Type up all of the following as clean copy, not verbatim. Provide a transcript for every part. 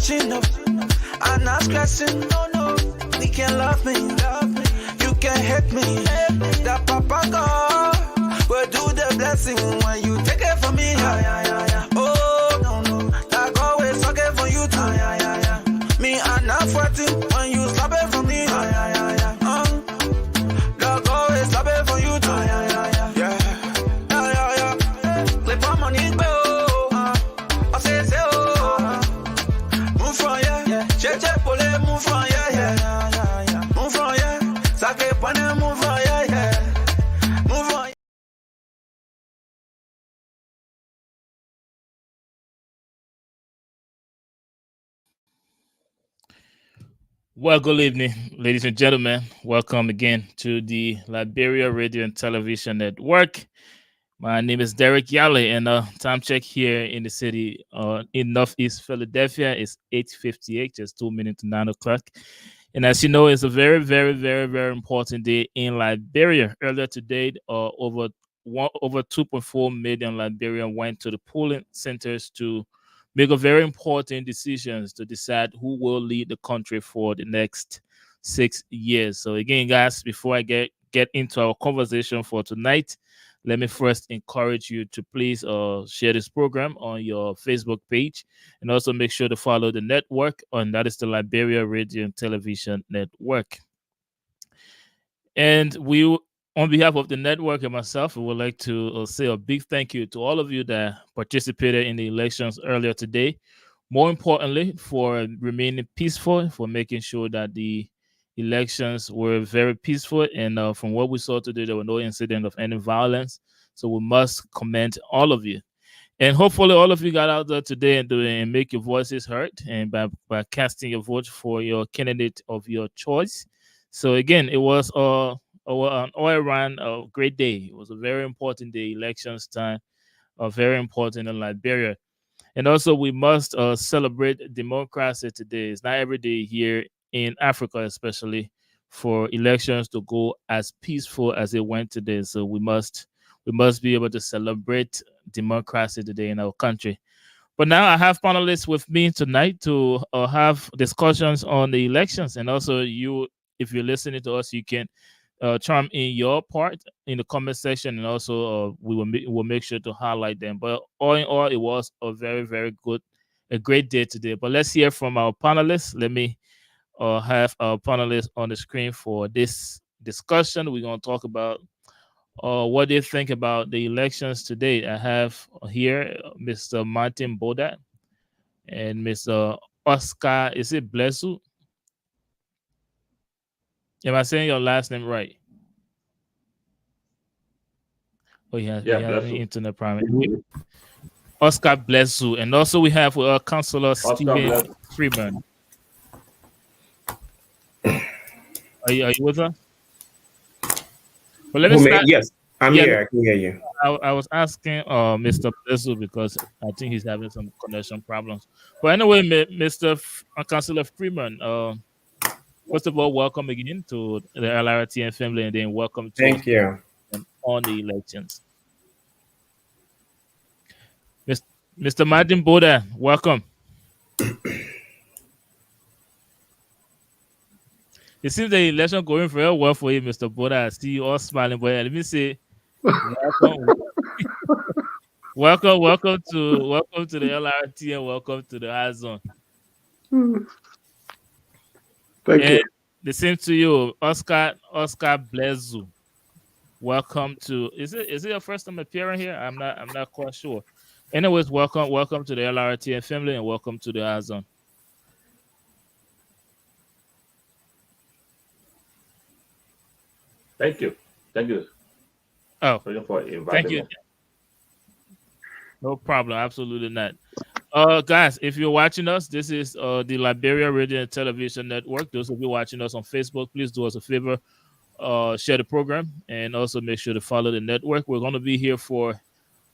catching up. I'm not stressing, no. You can love me. You can hate me. That Papa God will do the blessing when you take it from me. Oh, no. That God will suck it for you too. Me, I'm not fighting when you slap it from me. That God will slap it for you too. Clip on money, go. I say, move from here. Cheche pole, move from here. Move from here. Sake pane, move from here. Move from here. Well, good evening, ladies and gentlemen. Welcome again to the Liberia Radio and Television Network. My name is Derek Yale, and time check here in the city in Northeast Philadelphia is 8:58, just 2 minutes to 9 o'clock. And as you know, it's a very, very, very, very important day in Liberia. Earlier today, over 2.4 million Liberians went to the polling centers to make a very important decisions to decide who will lead the country for the next 6 years. So again, guys, before I get into our conversation for tonight, let me first encourage you to please share this program on your Facebook page, and also make sure to follow the network, and that is the Liberia Radio and Television Network. And we, on behalf of the network and myself, we would like to say a big thank you to all of you that participated in the elections earlier today. More importantly, for remaining peaceful, for making sure that the elections were very peaceful, and from what we saw today, there were no incident of any violence. So we must commend all of you, and hopefully all of you got out there today and make your voices heard, and by casting your vote for your candidate of your choice. So again, it was an all around a great day. It was a very important day, elections time, very important in Liberia. And also, we must celebrate democracy today. It's not every day here in Africa, especially, for elections to go as peaceful as it went today. So we must be able to celebrate democracy today in our country. But now I have panelists with me tonight to have discussions on the elections, and also you, if you're listening to us, you can chime in your part in the comment section, and also we'll make sure to highlight them. But all in all, it was a very, very a great day today. But let's hear from our panelists. Let me have our panelists on the screen for this discussion. We're going to talk about what they think about the elections today. I have here Mr. Martin Boda and Mr. Oscar, is it Blesu? Am I saying your last name right? Oh, yeah, an internet problem. Oscar Blesu, and also we have Councillor Stephen Freeman. Are you with us? Well, let me start. Yes, I'm here. I can hear you. I was asking Mr. Blesu because I think he's having some connection problems. But anyway, Mr. Councillor Freeman, first of all, welcome again to the LRTN family, and then welcome to Thank you on the elections. Mr. Martin Boda, welcome. It seems the election going very well for you, Mr. Boda. I see you all smiling, but let me say welcome to the LRT, and welcome to the High Zone. Thank you. The same to you, Oscar Blesu. Welcome to is it your first time appearing here? I'm not quite sure. Anyways, welcome to the LRTN family, and welcome to the High Zone. Thank you. Oh, for inviting thank you. me. No problem, absolutely not. Guys, if you're watching us, this is the Liberia Radio and Television Network. Those of you watching us on Facebook, please do us a favor, share the program, and also make sure to follow the network. We're going to be here for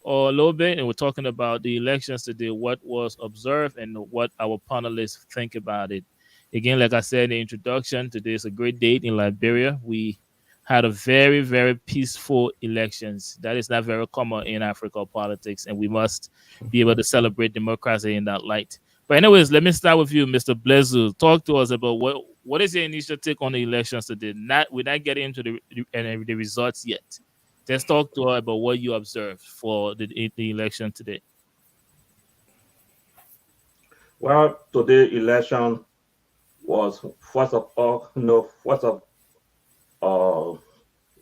a little bit, and we're talking about the elections today, what was observed, and what our panelists think about it. Again, like I said in the introduction, today is a great day in Liberia. We had a very, very peaceful elections. That is not very common in Africa politics, and we must be able to celebrate democracy in that light. But anyways, let me start with you, Mr. Blezu. Talk to us about what is your initial take on the elections today? We're not getting into the results yet. Just talk to us about what you observed for the election today. Well, today's election was first of all,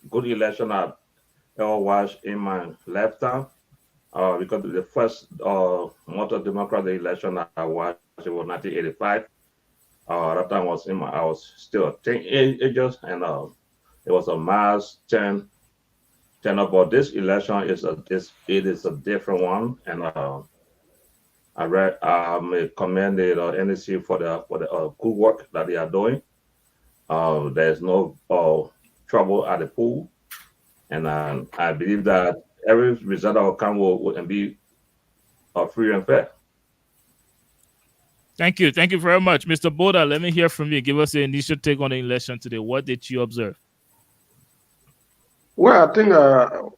good election at El Wash in my lifetime. Because the first motor democratic election I watched it was 1985. That time I was still a teenager, and it was a mass turn up. But this election is a different one, and I commend the NEC for the good work that they are doing. There's no trouble at the pool, and I believe that every result that will come will be free and fair. Thank you very much, Mr. Boda. Let me hear from you. Give us your initial take on the election today. What did you observe? Well, I think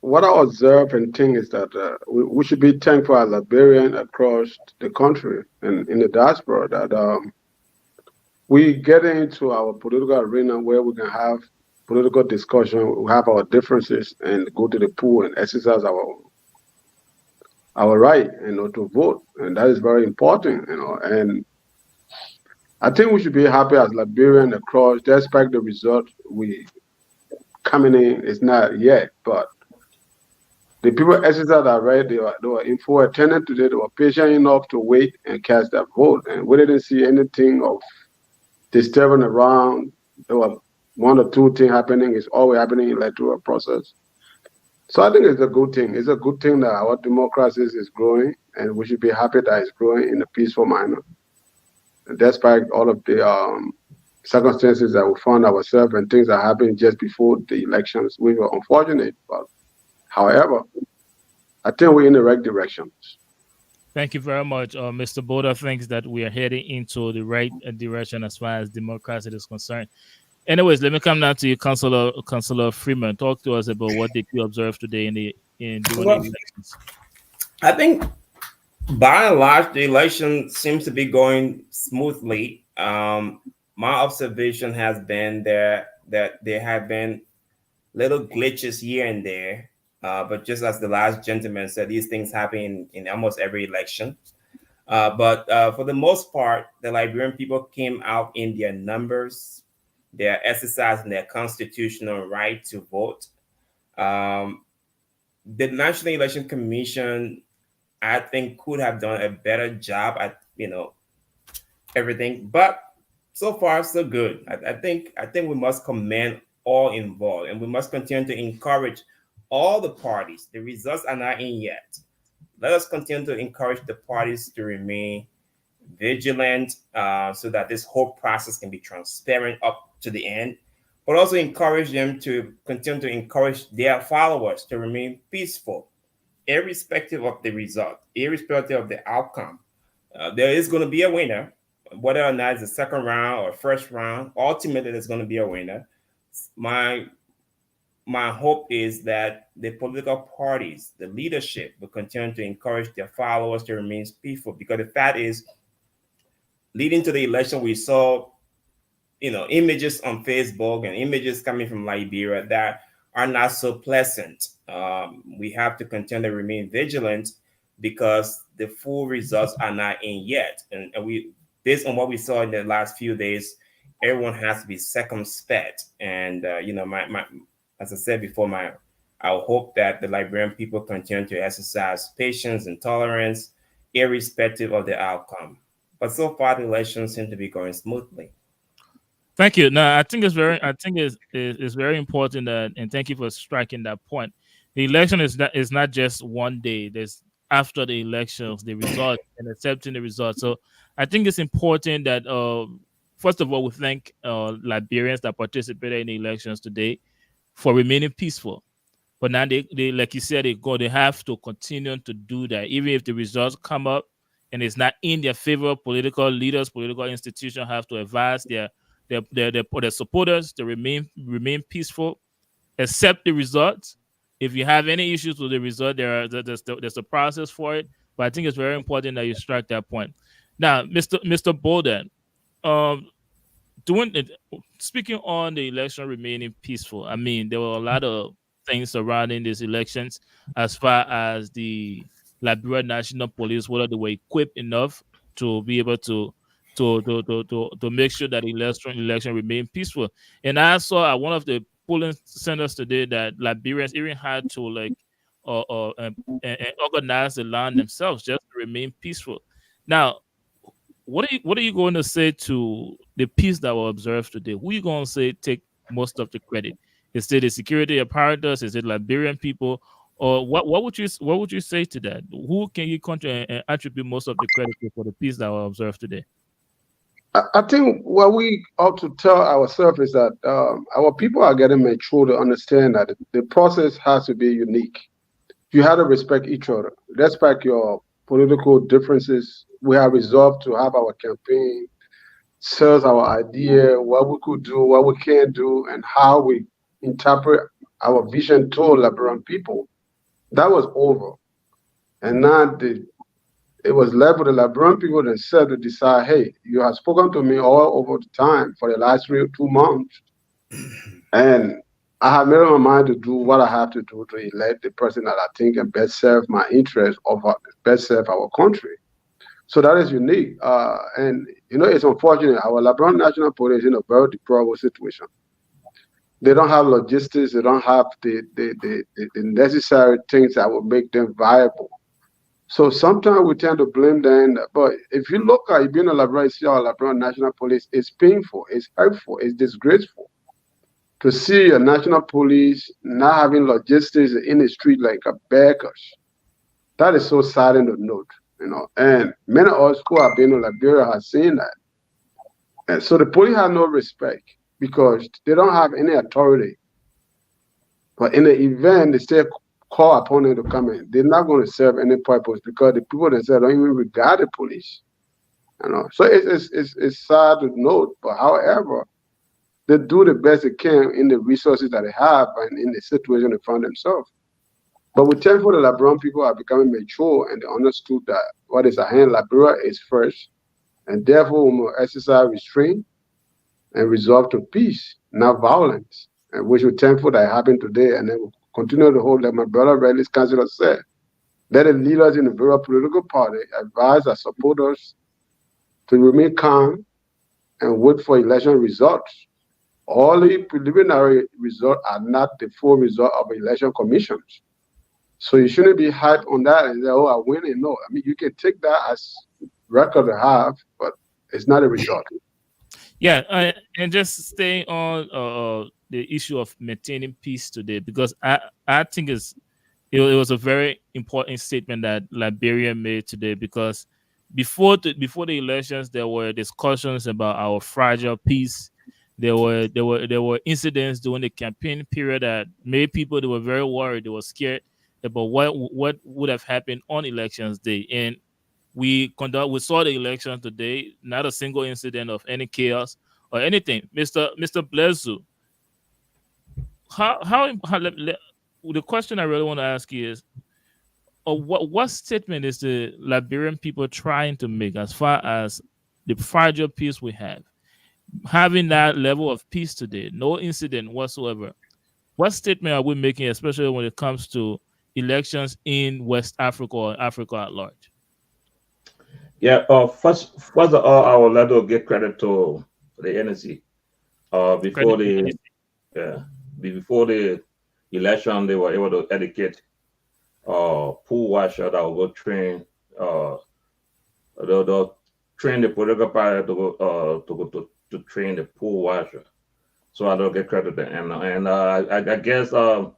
what I observe and think is that we should be thankful as Liberians across the country and in the diaspora that we get into our political arena where we can have political discussion, we have our differences, and go to the pool and exercise our right, to vote, and that is very important, And I think we should be happy as Liberians across, despite the result we coming in is not yet, but the people exercise their right. They were in full attendance today. They were patient enough to wait and cast their vote, and we didn't see anything of disturbing around. There were one or two things happening. It's always happening in the electoral process. So I think it's a good thing. It's a good thing that our democracy is growing, and we should be happy that it's growing in a peaceful manner. And despite all of the circumstances that we found ourselves and things that happened just before the elections, we were unfortunate. But however, I think we're in the right direction. Thank you very much. Mr. Boda thinks that we are heading into the right direction as far as democracy is concerned. Anyways, let me come now to you, Councillor Freeman. Talk to us about what did you observe today in the elections. I think by and large, the election seems to be going smoothly. My observation has been that there have been little glitches here and there, but just as the last gentleman said, these things happen in almost every election. But for the most part, the Liberian people came out in their numbers. They are exercising their constitutional right to vote. The National Election Commission, I think, could have done a better job at everything, but so far so good. I think we must commend all involved, and we must continue to encourage all the parties. The results are not in yet. Let us continue to encourage the parties to remain vigilant, so that this whole process can be transparent up to the end, but also encourage them to continue to encourage their followers to remain peaceful, irrespective of the result, irrespective of the outcome. There is going to be a winner, whether or not it's the second round or first round. Ultimately, there's going to be a winner. My hope is that the political parties, the leadership, will continue to encourage their followers to remain peaceful, because the fact is, leading to the election, we saw images on Facebook and images coming from Liberia that are not so pleasant. We have to continue to remain vigilant because the full results are not in yet. And we, based on what we saw in the last few days, everyone has to be circumspect. And, as I said before, I hope that the Liberian people continue to exercise patience and tolerance, irrespective of the outcome. But so far, the elections seem to be going smoothly. Thank you. Now, I think it's very important that, and thank you for striking that point. The election is not just one day. There's after the elections, the result, and accepting the result. So I think it's important that first of all, we thank Liberians that participated in the elections today for remaining peaceful. But now they like you said, they have to continue to do that, even if the results come up and it's not in their favor. Political leaders, political institutions have to advise their supporters to remain peaceful, accept the results. If you have any issues with the result, there's a process for it. But I think it's very important that you strike that point. Now, Mr. Bolden, doing it, speaking on the election remaining peaceful. I mean, there were a lot of things surrounding these elections, as far as the Liberia National Police, whether they were equipped enough to be able to make sure that the election remained peaceful. And I saw at one of the polling centers today that Liberians even had to and organize the land themselves just to remain peaceful. Now, what are you going to say to the peace that was observed today? Who are you going to say take most of the credit? Is it the security apparatus? Is it Liberian people? Or what would you say to that? Who can you attribute most of the credit to for the peace that was observed today? I think what we ought to tell ourselves is that our people are getting mature to understand that the process has to be unique. You have to respect each other, respect your political differences. We have resolved to have our campaign, sells our idea, what we could do, what we can't do, and how we interpret our vision to Liberian people. That was over. And now it was left with the Liberian people themselves to decide, hey, you have spoken to me all over the time for the last 2 months. And I have made up my mind to do what I have to do to elect the person that I think can best serve my interests or best serve our country. So that is unique. And, it's unfortunate. Our Liberian National Police is in a very deplorable situation. They don't have logistics. They don't have the necessary things that will make them viable. So sometimes we tend to blame them. But if you look at being a Liberian, see our Liberian National Police, it's painful, it's hurtful, it's disgraceful to see a national police not having logistics in the street like a beggars. That is so saddening to note, And many of us who have been in Liberia have seen that. And so the police have no respect because they don't have any authority. But in the event, they still call upon them to come in. They're not going to serve any purpose because the people themselves don't even regard the police. So it's sad to note, but however, they do the best they can in the resources that they have and in the situation they find themselves. But we're thankful the Liberian people are becoming mature and they understood that what is at hand, Liberia is first, and therefore we must exercise restraint and resolve to peace, not violence, and which we're thankful that happened today, and then we'll continue to hold, like my brother Redley's councillor said, let the leaders in the various political party advise our supporters to remain calm and wait for election results. All the preliminary results are not the full result of election commissions. So you shouldn't be hyped on that and say, oh, I win it. No, I mean, you can take that as record to have, but it's not a result. Yeah, and just staying on the issue of maintaining peace today, because I think it was a very important statement that Liberia made today, because before the elections, there were discussions about our fragile peace. There were incidents during the campaign period that made people, they were very worried, they were scared about what would have happened on elections day. And we saw the election today, not a single incident of any chaos or anything. Mr. Blezu, the question I really want to ask you is, what statement is the Liberian people trying to make as far as the fragile peace we have? Having that level of peace today, no incident whatsoever. What statement are we making, especially when it comes to elections in West Africa or Africa at large? Yeah, first of all, I would like to give credit to the NSC. Before the election, they were able to educate pool washer that will go train they'll train the political party to train the pool washer. So I don't get credit to them. And I guess the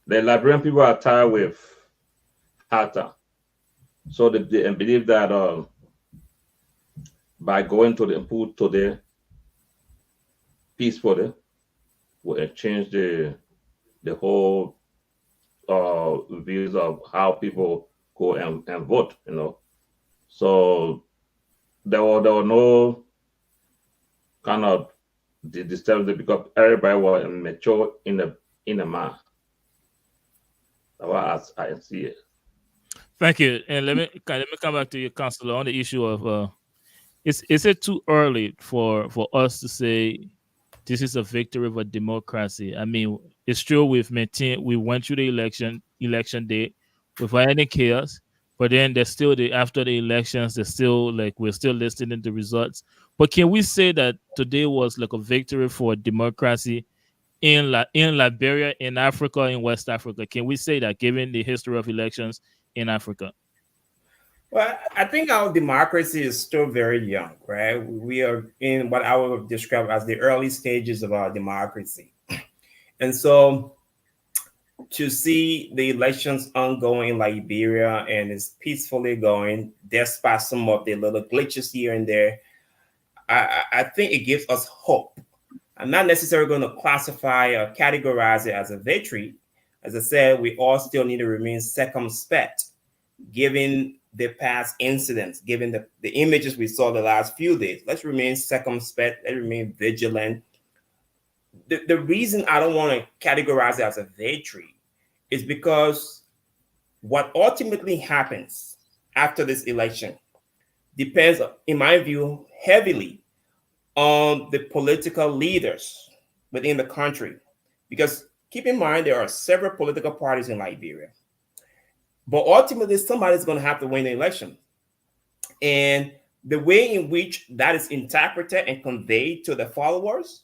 Liberian people are tired with Hatta. So they believe that by going to the pool today peacefully will change the whole views of how people go and vote, So there were no kind of disturbance because everybody was mature in the mind. That's how I see it. Thank you. And let me come back to you, Councillor, on the issue of Is it too early for us to say this is a victory of a democracy? I mean, it's true we went through the election day without any chaos, but then there's still the after the elections, there's still like we're still listening to results. But can we say that today was like a victory for democracy in Liberia, in Africa, in West Africa? Can we say that given the history of elections in Africa? Well, I think our democracy is still very young, right? We are in what I would describe as the early stages of our democracy. And so to see the elections ongoing in Liberia and it's peacefully going, despite some of the little glitches here and there, I think it gives us hope. I'm not necessarily going to classify or categorize it as a victory. As I said, we all still need to remain circumspect, given the past incidents, given the images we saw the last few days. Let's remain circumspect, let's remain vigilant. The reason I don't want to categorize it as a victory is because what ultimately happens after this election depends, in my view, heavily on the political leaders within the country. Because keep in mind, there are several political parties in Liberia. But ultimately, somebody's going to have to win the election. And the way in which that is interpreted and conveyed to the followers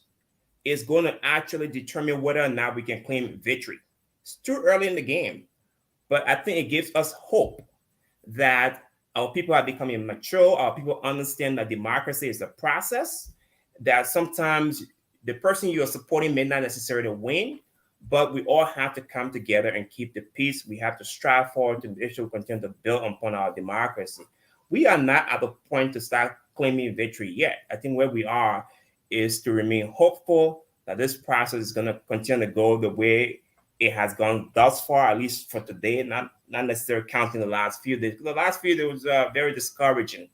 is going to actually determine whether or not we can claim victory. It's too early in the game, but I think it gives us hope that our people are becoming mature, our people understand that democracy is a process, that sometimes the person you are supporting may not necessarily win, but we all have to come together and keep the peace. We have to strive forward to make sure we continue to build upon our democracy. We are not at the point to start claiming victory yet. I think where we are is to remain hopeful that this process is going to continue to go the way it has gone thus far, at least for today, not necessarily counting the last few days. The last few days was very discouraging,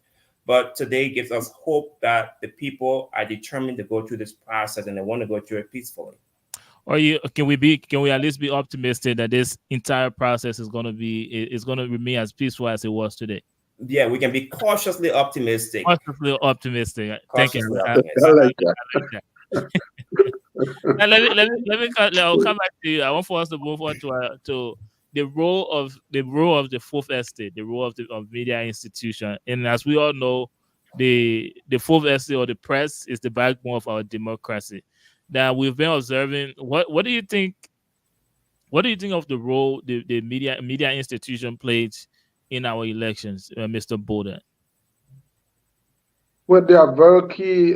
but today gives us hope that the people are determined to go through this process and they want to go through it peacefully. Or can we at least be optimistic that this entire process is going to remain as peaceful as it was today? Yeah, we can be cautiously optimistic. Cautiously optimistic. Thank you. I like that. Now, I'll come back to you. I want for us to move on to the role of the fourth estate, the role of media institution. And as we all know, the fourth estate or the press is the backbone of our democracy. Now we've been observing. What do you think? What do you think of the role the media institution played in our elections, Mr. Boden? Well, they are very key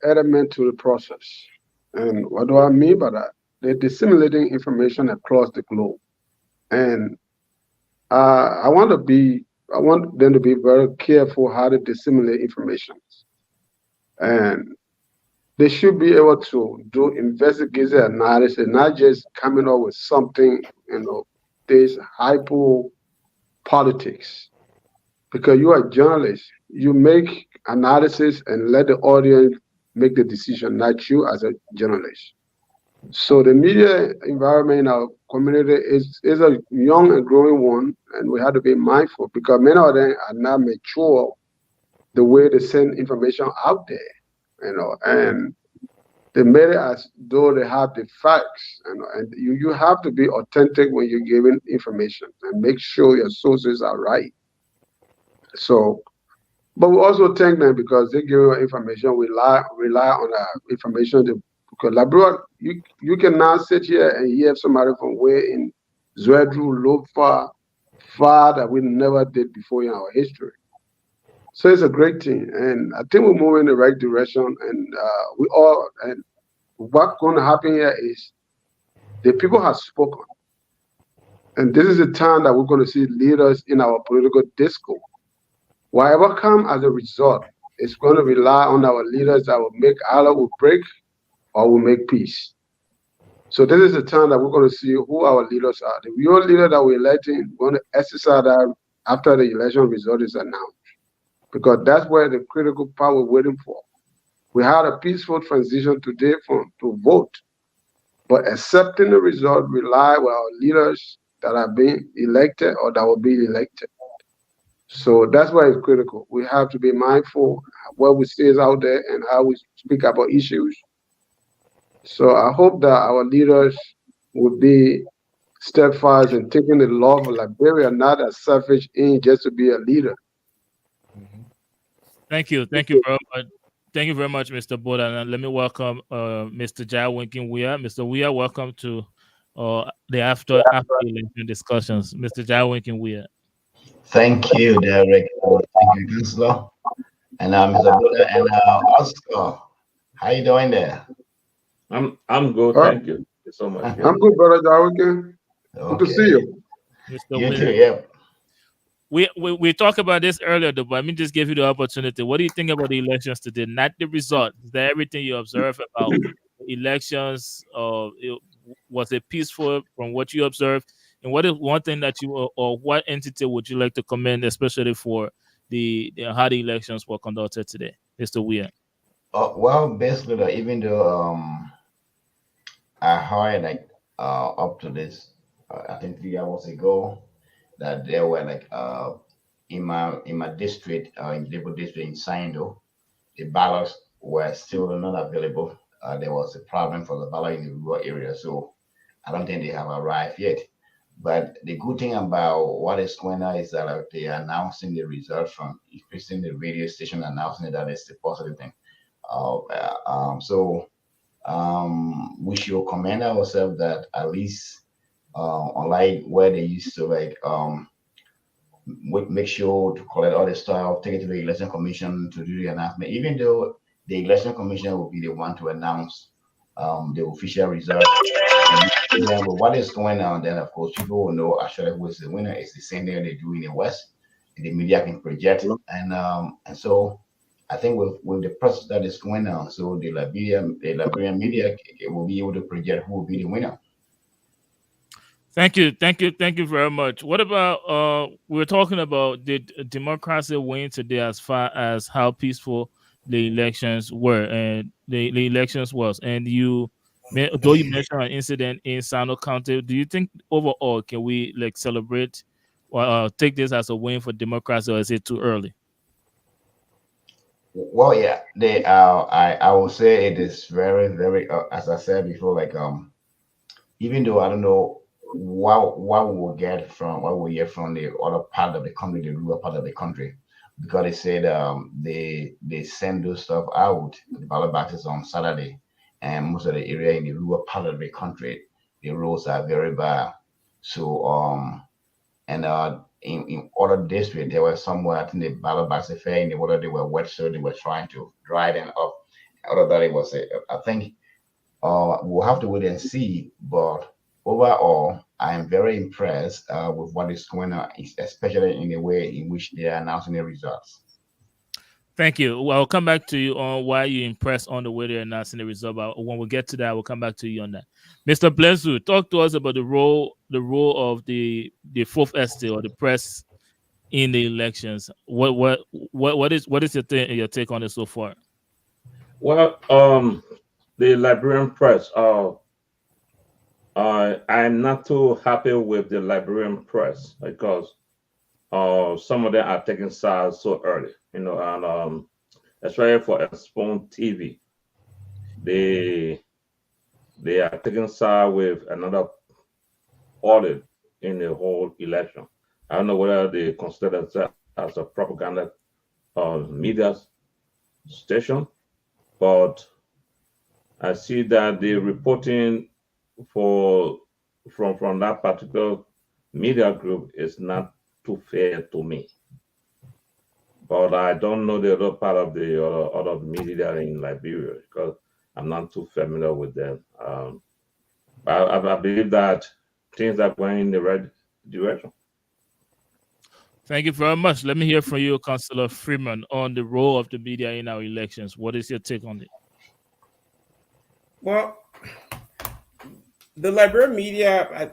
element to the process. And what do I mean by that? They're disseminating information across the globe. And I want them to be very careful how to disseminate information. And they should be able to do investigative analysis, not just coming up with something, this hypo politics. Because you are a journalist, you make analysis and let the audience make the decision, not you as a journalist. So the media environment in our community is a young and growing one, and we have to be mindful because many of them are not mature the way they send information out there, and they made it as though they have the facts, and you have to be authentic when you're giving information and make sure your sources are right. So, but we also thank them because they give us information. We rely on our information because Liberia, you can now sit here and hear somebody from way in Zwedru, Lofa, far that we never did before in our history. So it's a great thing, and I think we're moving in the right direction. And and what's going to happen here is the people have spoken, and this is the time that we're going to see leaders in our political discourse. Whatever comes as a result, it's going to rely on our leaders that will make either will break or will make peace. So this is the time that we're going to see who our leaders are. The real leader that we're electing, we're going to exercise that after the election result is announced. Because that's where the critical part we're waiting for. We had a peaceful transition today to vote, but accepting the result rely on our leaders that are being elected or that will be elected. So that's why it's critical. We have to be mindful what we say is out there and how we speak about issues. So I hope that our leaders will be steadfast in taking the law of Liberia, not a selfish aim just to be a leader. Thank you very much. Thank you very much, Mr. Boda. And let me welcome Mr. Jai Winkin Weah. Mr. Weah, welcome to the after election discussions. Mr. Jai Winkin Weah. Thank you, Derek. Thank you, Councillor. And Mr. Boda and Oscar. How you doing there? I'm good, thank you. Thank you so much. I'm good, brother Jawinkin. Good to see you. Mr. You Weah. too, yeah. We talked about this earlier, though, but let me just give you the opportunity. What do you think about the elections today? Not the result. Is that everything you observe about elections? Was it peaceful from what you observed? And what is one thing that you or what entity would you like to commend, especially for the how the elections were conducted today, Mr. Weah? Well, basically, even though I heard like up to this, I think 3 hours ago, that there were like in my district, in Labor District in Sando, the ballots were still not available. There was a problem for the ballot in the rural area, so I don't think they have arrived yet. But the good thing about what is going on is that they are announcing the results from, especially the radio station announcing that it's a positive thing. So we should commend ourselves that at least unlike where they used to like make sure to collect all the stuff, take it to the election commission to do the announcement, even though the election commission will be the one to announce the official result. And then what is going on, then of course people will know actually who is the winner. It's the same thing they do in the West, and the media can project it. And so I think with the process that is going on, so the Liberian media will be able to project who will be the winner. Thank you very much. What about we were talking about the democracy win today as far as how peaceful the elections were and the elections was, and though you mentioned an incident in Sano County, do you think overall can we like celebrate or take this as a win for democracy, or is it too early? Well, yeah, I will say it is very, very, as I said before, like even though I don't know what we'll get from what we hear from the other part of the country, the rural part of the country, because they said they send those stuff out, the ballot boxes on Saturday, and most of the area in the rural part of the country, the roads are very bad. So and in other districts, there were somewhere I think the ballot boxes fair in the water they were wet, so they were trying to dry them up. Other that it was, I think we'll have to wait and see, but overall, I am very impressed with what is going on, especially in the way in which they are announcing the results. Thank you. Well, I'll come back to you on why you're impressed on the way they're announcing the result. But when we get to that, we'll come back to you on that. Mr. Bledsoe, talk to us about the role of the fourth estate or the press in the elections. What is your take on it so far? Well, the Liberian press. I'm not too happy with the Liberian press because some of them are taking sides so early, and especially for Expo TV, they are taking side with another audit in the whole election. I don't know whether they consider themselves as a propaganda media station, but I see that the reporting from that particular media group is not too fair to me. But I don't know the other part of the other media in Liberia because I'm not too familiar with them. I believe that things are going in the right direction. Thank you very much. Let me hear from you, Councillor Freeman, on the role of the media in our elections. What is your take on it? Well, the Liberian media,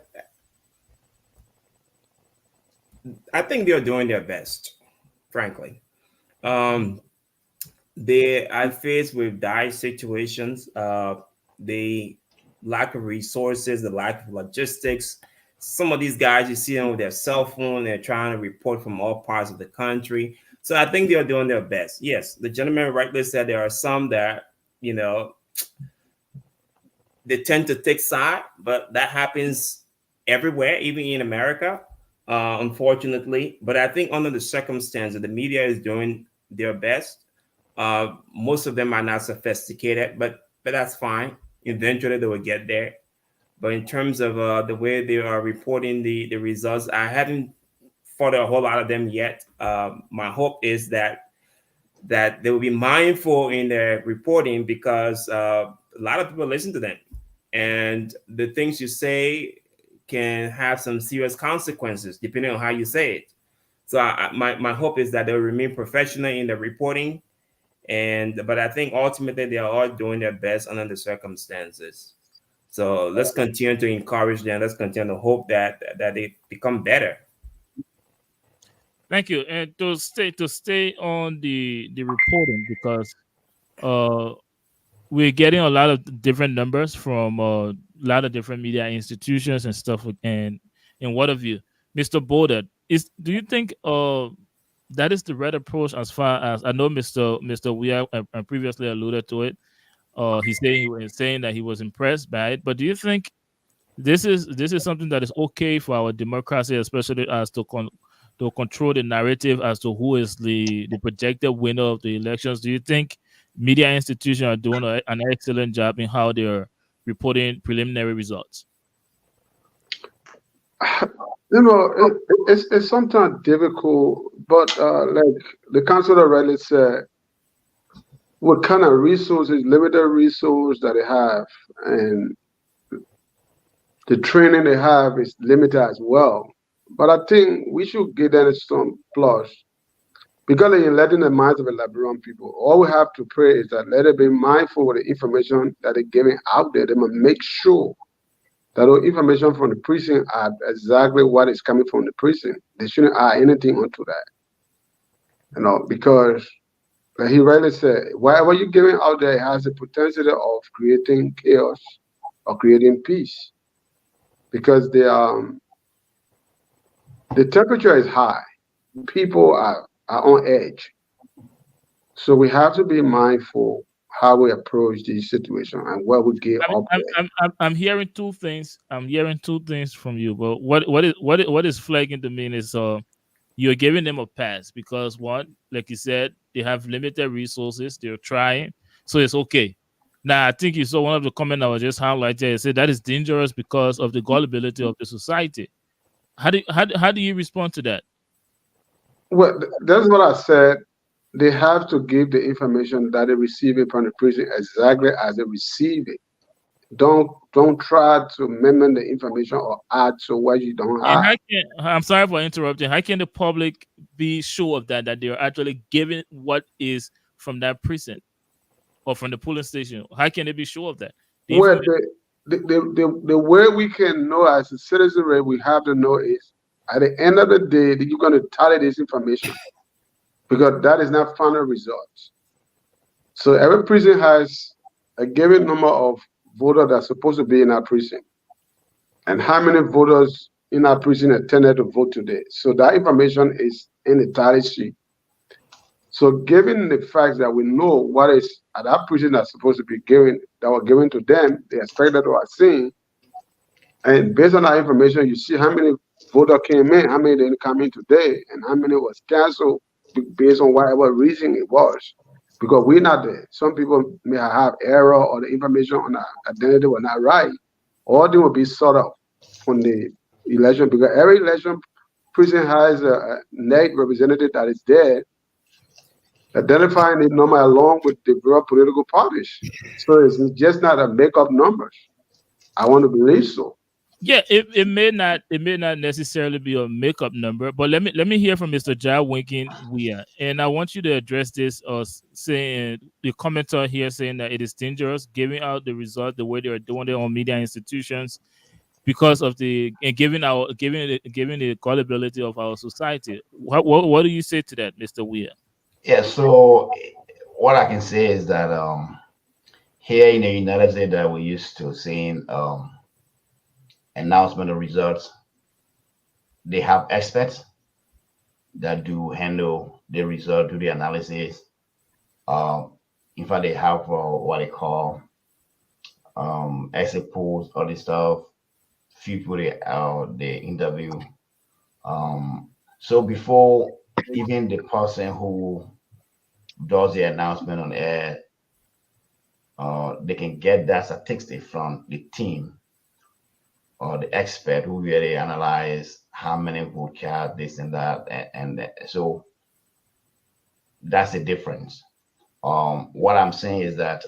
I think they're doing their best, frankly. They are faced with dire situations. The lack of resources, the lack of logistics. some of these guys, you see them with their cell phone, they're trying to report from all parts of the country. So I think they're doing their best. Yes, the gentleman rightly said there are some that, you know, they tend to take side, but that happens everywhere, even in America, unfortunately. But I think under the circumstances, the media is doing their best. Most of them are not sophisticated, but that's fine. Eventually, they will get there. But in terms of the way they are reporting the results, I haven't followed a whole lot of them yet. My hope is that they will be mindful in their reporting, because a lot of people listen to them, and the things you say can have some serious consequences depending on how you say it. So my hope is that they'll remain professional in the reporting, but I think ultimately they are all doing their best under the circumstances. So let's continue to encourage them. Let's continue to hope that they become better. Thank you. And to stay on the reporting, because we're getting a lot of different numbers from a lot of different media institutions and stuff, and what have you. Mr. Boda, do you think that is the right approach? As far as I know, Mr. Weah previously alluded to it. He's saying that he was impressed by it. But do you think this is something that is okay for our democracy, especially as to control the narrative as to who is the projected winner of the elections? Do you think media institutions are doing an excellent job in how they're reporting preliminary results? You know, it's sometimes difficult, but like the councilor rightly said, what kind of resources, limited resource that they have, and the training they have is limited as well. But I think we should give them some plus, because they're letting the minds of the Liberian people. All we have to pray is that let them be mindful of the information that they're giving out there. They must make sure that the information from the precinct are exactly what is coming from the precinct. They shouldn't add anything onto that. You know, because like he rightly said, whatever you're giving out there has the potential of creating chaos or creating peace, because the temperature is high. People are on edge. So we have to be mindful how we approach this situation and what we get up there. I'm hearing two things. I'm hearing two things from you. But what is flagging to me is you're giving them a pass because, one, like you said, they have limited resources. They're trying, so it's okay. Now, I think you saw one of the comments I was just highlighting. It said that is dangerous because of the gullibility of the society. How do you respond to that? Well, that's what I said. They have to give the information that they receive it from the prison exactly as they receive it. Don't try to amend the information or add to what you don't have. I'm sorry for interrupting. How can the public be sure of that they are actually giving what is from that prison or from the polling station? How can they be sure of that? Well, the way we can know as a citizen, we have to know is at the end of the day that you're going to tally this information, because that is not final results. So every prison has a given number of voters that's supposed to be in our precinct, and how many voters in our precinct attended to vote today. So that information is in the tally sheet. So given the fact that we know what is at our precinct that's supposed to be given, that were given to them, they expect that we are seeing, and based on that information, you see how many voters came in, how many didn't come in today, and how many was canceled based on whatever reason it was. Because we're not there. Some people may have error or the information on our identity was not right. All they will be sort of from the election, because every election precinct has a NEC representative that is there identifying the number along with the various political parties. So it's just not a make-up numbers. I want to believe so. Yeah, it may not necessarily be a makeup number, but let me hear from Mr. Jah Winkin Weah, and I want you to address this. Saying the commenter here saying that it is dangerous giving out the result the way they are doing it on media institutions because of giving the gullibility of our society. What do you say to that, Mr. Weah? Yeah. So what I can say is that here in the United States that we're used to seeing announcement of results they have experts that do handle the result, do the analysis. In fact, they have what they call exit polls, all this stuff. Few people they interview. So before even the person who does the announcement on air, they can get that statistic from the team or the expert who really analyze how many vote cast, this and that, and so that's the difference. What I'm saying is that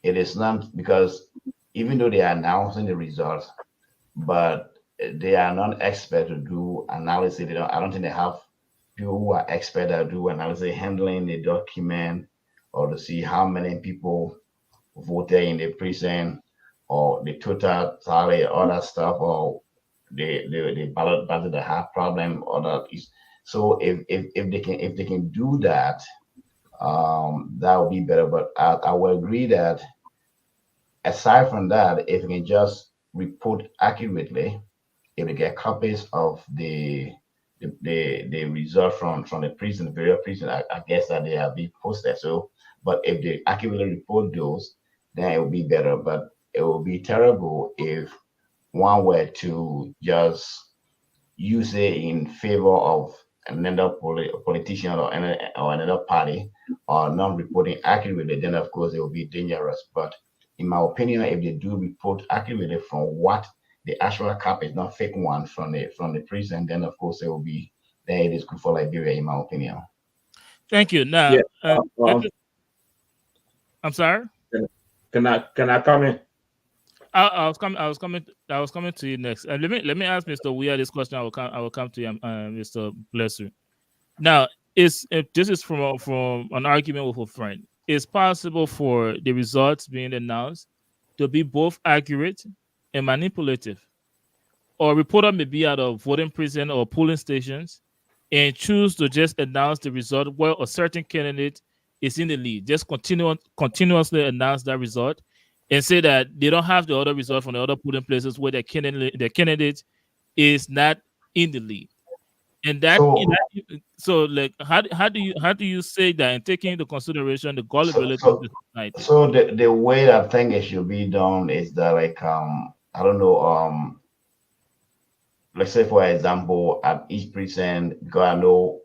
it is not because even though they are announcing the results, but they are not expert to do analysis. I don't think they have people who are expert that do analysis, handling the document, or to see how many people voted in the precinct, or the total tally, all that stuff, or the ballot that have problem, or that is. So if they can do that, that would be better. But I will agree that aside from that, if you can just report accurately, if we get copies of the result from the prison, the various prison, I guess that they have been posted. So, but if they accurately report those, then it will be better. But it will be terrible if one were to just use it in favor of another politician or another party, or not reporting accurately. Then of course it will be dangerous. But in my opinion, if they do report accurately from what the actual cap is, not fake one from the prison, then of course it will be, then it is good for Liberia, in my opinion. Thank you. Now, Yeah. I'm sorry. Can I come in? I was coming to you next. Let me ask Mr. Weir this question. I will come to you, Mr. Blesser. Now, if this is from an argument with a friend, it's possible for the results being announced to be both accurate and manipulative. Or a reporter may be at a voting precinct or polling stations and choose to just announce the result where a certain candidate is in the lead. Just continuously announce that result and say that they don't have the other result from the other polling places where their candidate is not in the lead. And that so like how do you say that, and taking into consideration the gullibility of the society? So the way I think it should be done is that, like, I don't know, let's say for example at each precinct, because I know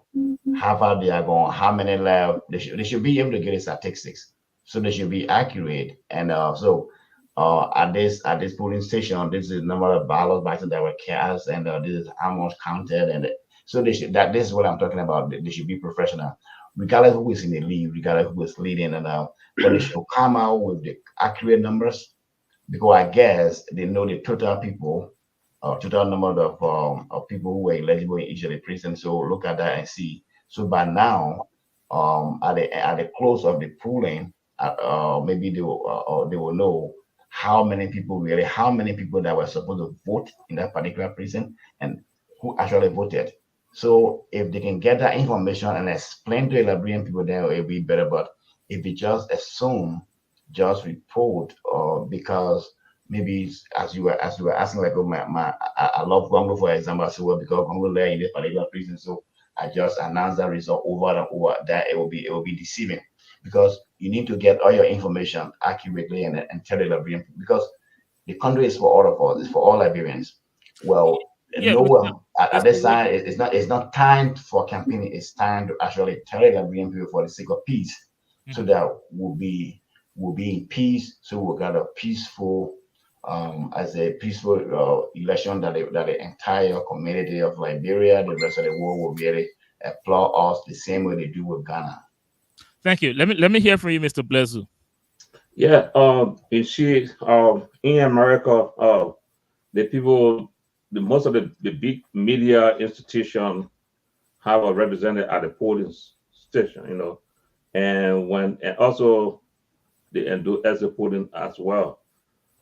how far they are going, how many left, they should be able to get the statistics, so they should be accurate. And at this polling station, this is the number of ballots that were cast, and this is how much counted, and so this is what I'm talking about. They should be professional, regardless who is in the lead, regardless who is leading, and but they should come out with the accurate numbers, because I guess they know the total people, total number of people who were eligible in each of the precincts. So look at that and see. So by now, at the close of the polling, maybe they will know how many people that were supposed to vote in that particular precinct and who actually voted. So if they can get that information and explain to the Liberian people, then it will be better. But if they just assume, just report, or because maybe as you were asking, like, oh, I love Congo, for example, so well, because Congo there in this particular prison, so I just announced that result over and over. That it will be deceiving, because you need to get all your information accurately and tell the Liberian people, because the country is for all of us, it's for all Liberians. Well, Yeah, no one at this time, it's not time for campaigning, it's time to actually tell the Liberian people for the sake of peace, so that we'll be in peace, so we got a peaceful election that the entire community of Liberia, the rest of the world, will really applaud us the same way they do with Ghana. Thank you. Let me hear from you, Mr. Blezu. Yeah. You see, in America, the people, most of the big media institutions have a representative at the polling station, and also they do exit polling as well.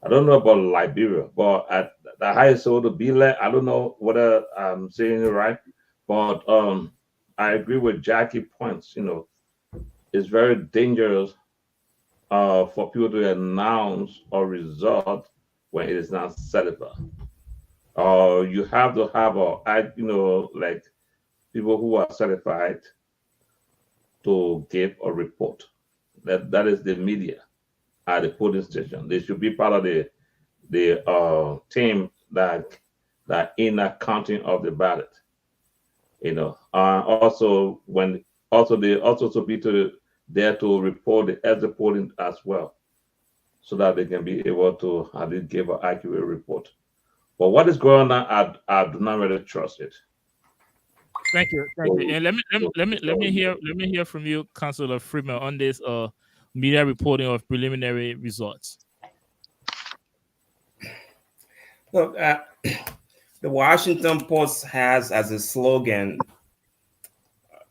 I don't know about Liberia, but at the highest order, I don't know whether I'm saying it right, but I agree with Jackie points. It's very dangerous for people to announce a result when it is not certified. You have to have like people who are certified to give a report. That is the media at the polling station. They should be part of the team that inner counting of the ballot. Also they also to be there to report the exit polling as well, so that they can be able to at least give an accurate report. But what is going on, I do not really trust it. Thank you. And let me hear from you, Councilor Freeman, on this media reporting of preliminary results. Look, the Washington Post has as a slogan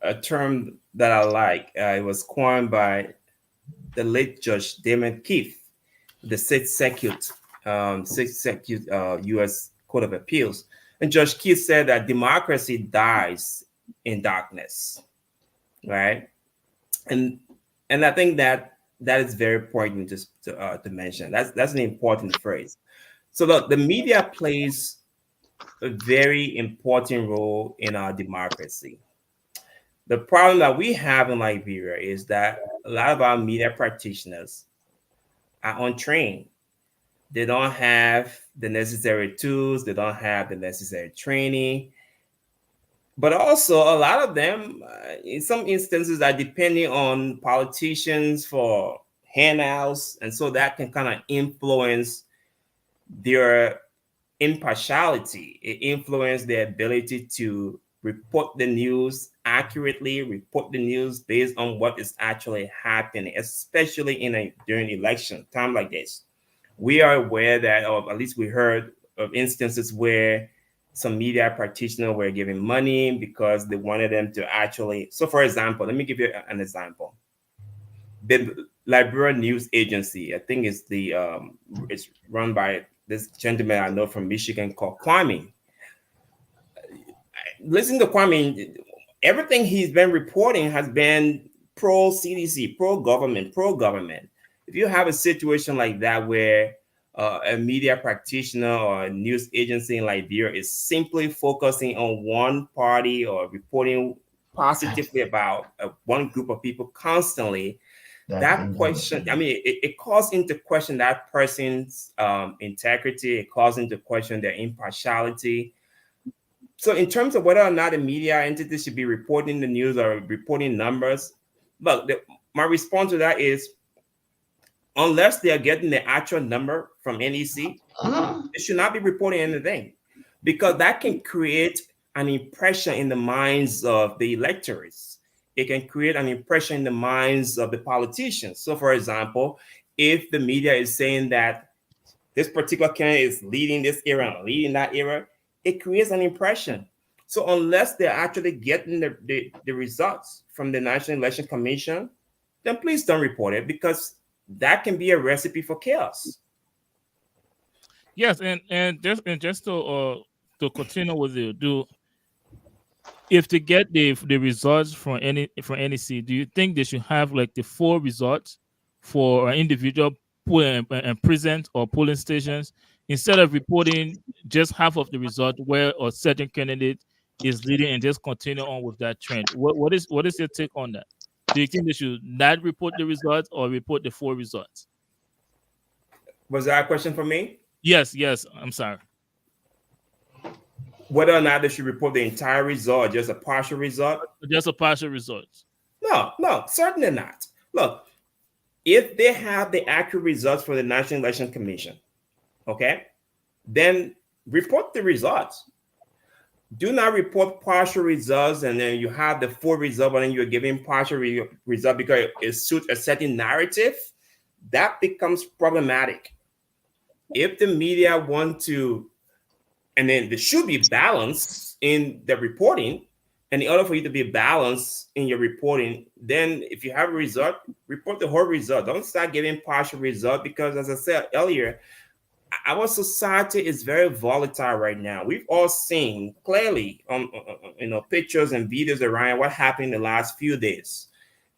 a term that I like. It was coined by the late Judge Damon Keith, the Sixth Circuit U.S. Court of Appeals. And Judge Keith said that democracy dies in darkness, right? And I think that is very important just to mention. That's an important phrase. So look, the media plays a very important role in our democracy. The problem that we have in Liberia is that a lot of our media practitioners are untrained. They don't have the necessary tools. They don't have the necessary training. But also, a lot of them, in some instances, are depending on politicians for handouts. And so that can kind of influence their impartiality. It influences their ability to report the news accurately, report the news based on what is actually happening, especially during election time like this. We are aware that, or at least we heard of instances where some media practitioners were giving money because they wanted them to actually. So, for example, let me give you an example. The Liberian News Agency, I think it's run by this gentleman I know from Michigan called Kwame. Listen to Kwame. Everything he's been reporting has been pro CDC, pro government. If you have a situation like that where a media practitioner or a news agency in Liberia is simply focusing on one party or reporting positively about one group of people constantly, that question, I mean, it calls into question that person's integrity. It calls into question their impartiality. So in terms of whether or not a media entity should be reporting the news or reporting numbers, look, my response to that is, unless they are getting the actual number from NEC, they should not be reporting anything, because that can create an impression in the minds of the electors. It can create an impression in the minds of the politicians. So, for example, if the media is saying that this particular candidate is leading this era or leading that era, it creates an impression. So unless they're actually getting the results from the National Election Commission, then please don't report it, because that can be a recipe for chaos. Yes, and just to continue with you, if they get the results from NEC, do you think they should have like the full results for an individual present or polling stations, instead of reporting just half of the result where a certain candidate is leading, and just continue on with that trend? What is your take on that? Do you think they should not report the results or report the full results? Was that a question for me? Yes. I'm sorry. Whether or not they should report the entire result or just a partial result? Just a partial result. No, certainly not. Look, if they have the accurate results for the National Election Commission, okay, then report the results. Do not report partial results and then you have the full result, but then you're giving partial result because it suits a certain narrative. That becomes problematic. If the media want to, and then there should be balance in the reporting, and in order for you to be balanced in your reporting, then if you have a result, report the whole result. Don't start giving partial result, because as I said earlier, our society is very volatile right now. We've all seen clearly on pictures and videos around what happened in the last few days.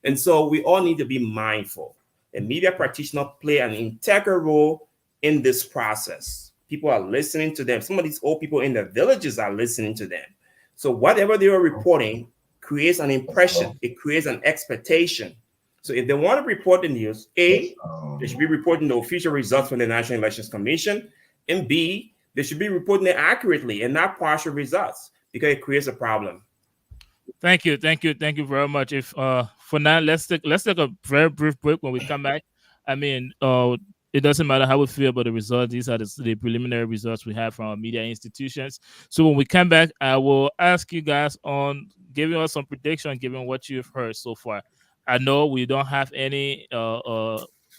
And so we all need to be mindful. And media practitioners play an integral role in this process. People are listening to them. Some of these old people in the villages are listening to them. So whatever they are reporting creates an impression. It creates an expectation. So if they want to report the news, A, they should be reporting the official results from the National Elections Commission, and B, they should be reporting it accurately and not partial results, because it creates a problem. Thank you very much. If for now, let's take a very brief break. When we come back, I mean, it doesn't matter how we feel about the results. These are the preliminary results we have from our media institutions. So when we come back, I will ask you guys on giving us some prediction, given what you've heard so far. I know we don't have any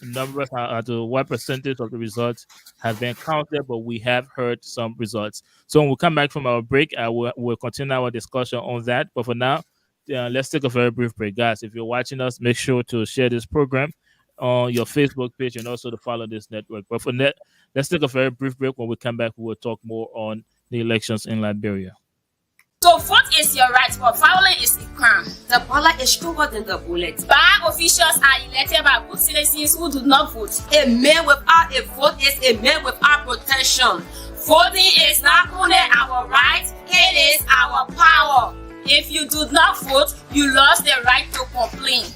numbers as to what percentage of the results have been counted, but we have heard some results. So when we come back from our break, we'll continue our discussion on that. But for now, let's take a very brief break. Guys, if you're watching us, make sure to share this program on your Facebook page and also to follow this network. But for that, let's take a very brief break. When we come back, we will talk more on the elections in Liberia. So vote is your right, but violence is a crime. The ballot is stronger than the bullet. Bar officials are elected by good citizens who do not vote. A man without a vote is a man without protection. Voting is not only our right, it is our power. If you do not vote, you lost the right to complain.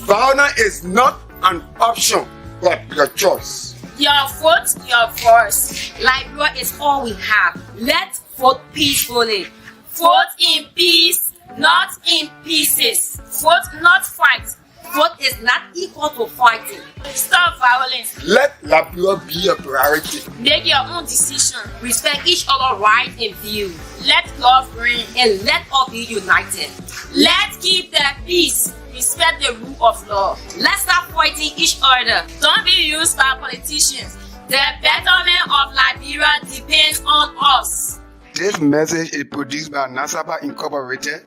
Violence is not an option, but your choice. Your vote, your voice. Liberia is all we have. Let's vote peacefully. Vote in peace, not in pieces. Vote, not fight. Vote is not equal to fighting. Stop violence. Let Liberia be a priority. Make your own decision. Respect each other's right and view. Let love reign and let all be united. Let's keep the peace. Respect the rule of law. Let's stop fighting each other. Don't be used by politicians. The betterment of Liberia depends on us. This message is produced by Nasaba Incorporated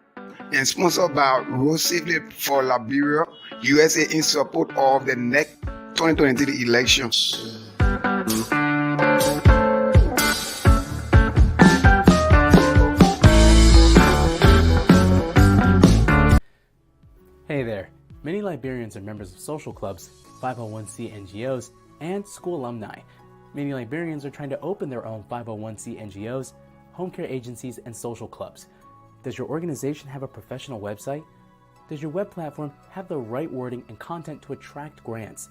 and sponsored by Road Safely for Liberia, USA, in support of the next 2023 elections. Hey there. Many Liberians are members of social clubs, 501c NGOs, and school alumni. Many Liberians are trying to open their own 501c NGOs, home care agencies, and social clubs. Does your organization have a professional website? Does your web platform have the right wording and content to attract grants?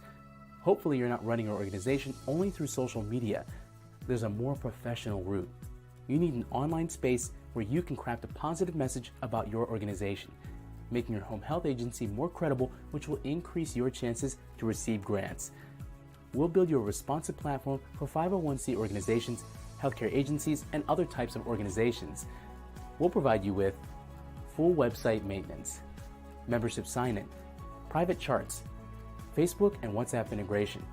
Hopefully you're not running your organization only through social media. There's a more professional route. You need an online space where you can craft a positive message about your organization, making your home health agency more credible, which will increase your chances to receive grants. We'll build you a responsive platform for 501c organizations, healthcare agencies, and other types of organizations. We'll provide you with full website maintenance, membership sign-in, private charts, Facebook and WhatsApp integration,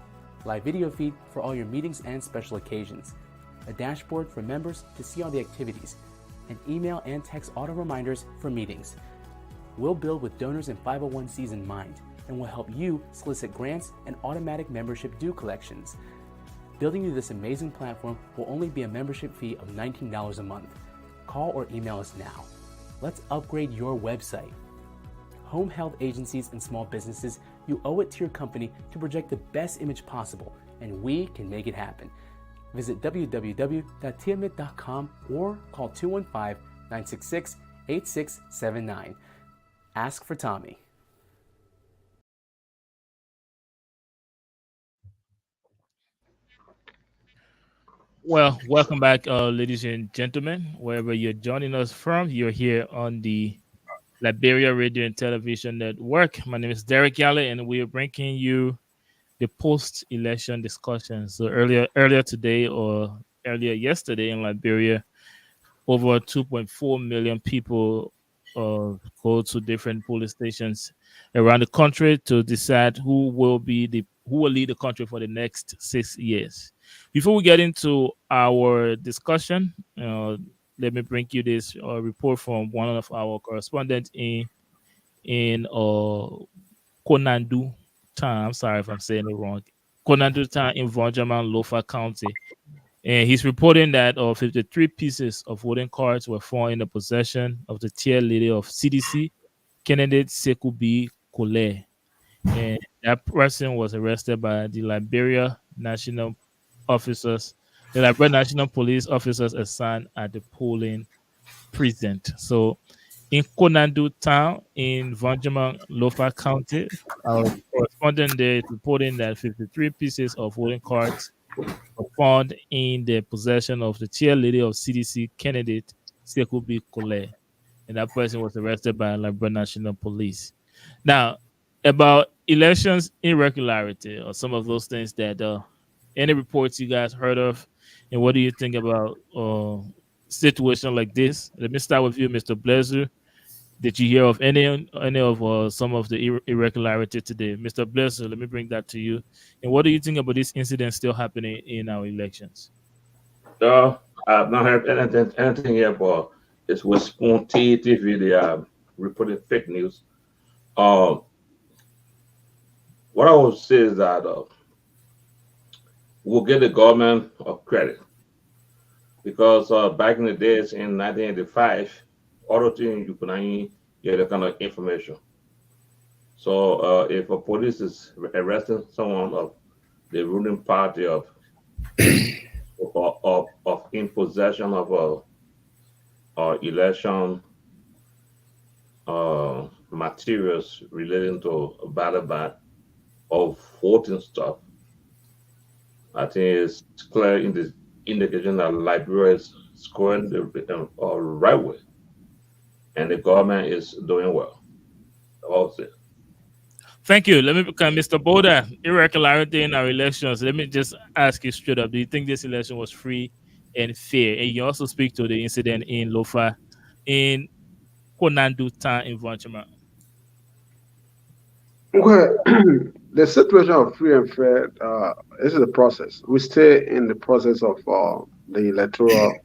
live video feed for all your meetings and special occasions, a dashboard for members to see all the activities, and email and text auto reminders for meetings. We'll build with donors and 501cs in mind, and will help you solicit grants and automatic membership due collections. Building you this amazing platform will only be a membership fee of $19 a month. Call or email us now. Let's upgrade your website. Home health agencies and small businesses, you owe it to your company to project the best image possible, and we can make it happen. Visit www.tiamit.com or call 215-966-8679. Ask for Tommy. Well, welcome back, ladies and gentlemen. Wherever you're joining us from, you're here on the Liberia Radio and Television Network. My name is Derek Yale, and we are bringing you the post-election discussion. So earlier today or earlier yesterday in Liberia, over 2.4 million people go to different polling stations around the country to decide who will lead the country for the next 6 years. Before we get into our discussion, let me bring you this report from one of our correspondents in Konandu Town. I'm sorry if I'm saying it wrong. Konandu Town in Vonjaman, Lofa County. And he's reporting that 53 pieces of voting cards were found in the possession of the tier leader of CDC, candidate Sekubi Kole. And that person was arrested by the Liberia National Officers the Liberia National Police officers assigned at the polling precinct. So in Konandu town in Vanjama, Lofa County, our correspondent there is reporting that 53 pieces of voting cards were found in the possession of the cheerleader of CDC candidate Sekubi Kole, and that person was arrested by Liberia National Police. Now, about elections irregularity or some of those things that any reports you guys heard of, and what do you think about situation like this? Let me start with you, Mr. Blazer. Did you hear of any of some of the irregularity today, Mr. Blazer? Let me bring that to you. And what do you think about this incident still happening in our elections? I've not heard anything yet, but it's with Spoon TV. They are reporting fake news. What I would say is that we'll give the government a credit because back in the days in 1985, all the things you could get that kind of information. So if a police is arresting someone of the ruling party of in possession of election materials relating to ballot or voting stuff, I think it's clear in this indication that Liberia is scoring the right way, and the government is doing well. Also. Thank you. Let me become Mr. Boda. Irregularity in our elections. Let me just ask you straight up: do you think this election was free and fair? And you also speak to the incident in Lofa, in Konandu town in Vanchama. Well, the situation of free and fair this is the process. We stay in the process of the electoral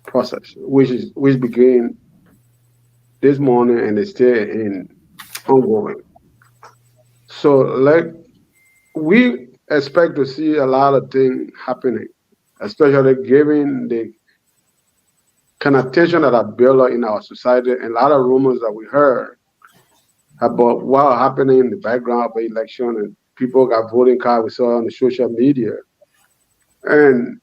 process, which began this morning and is still in ongoing. So, like, we expect to see a lot of things happening, especially given the kind of tension that are built up in our society and a lot of rumors that we heard about what happening in the background of the election, and people got voting cards we saw on the social media. And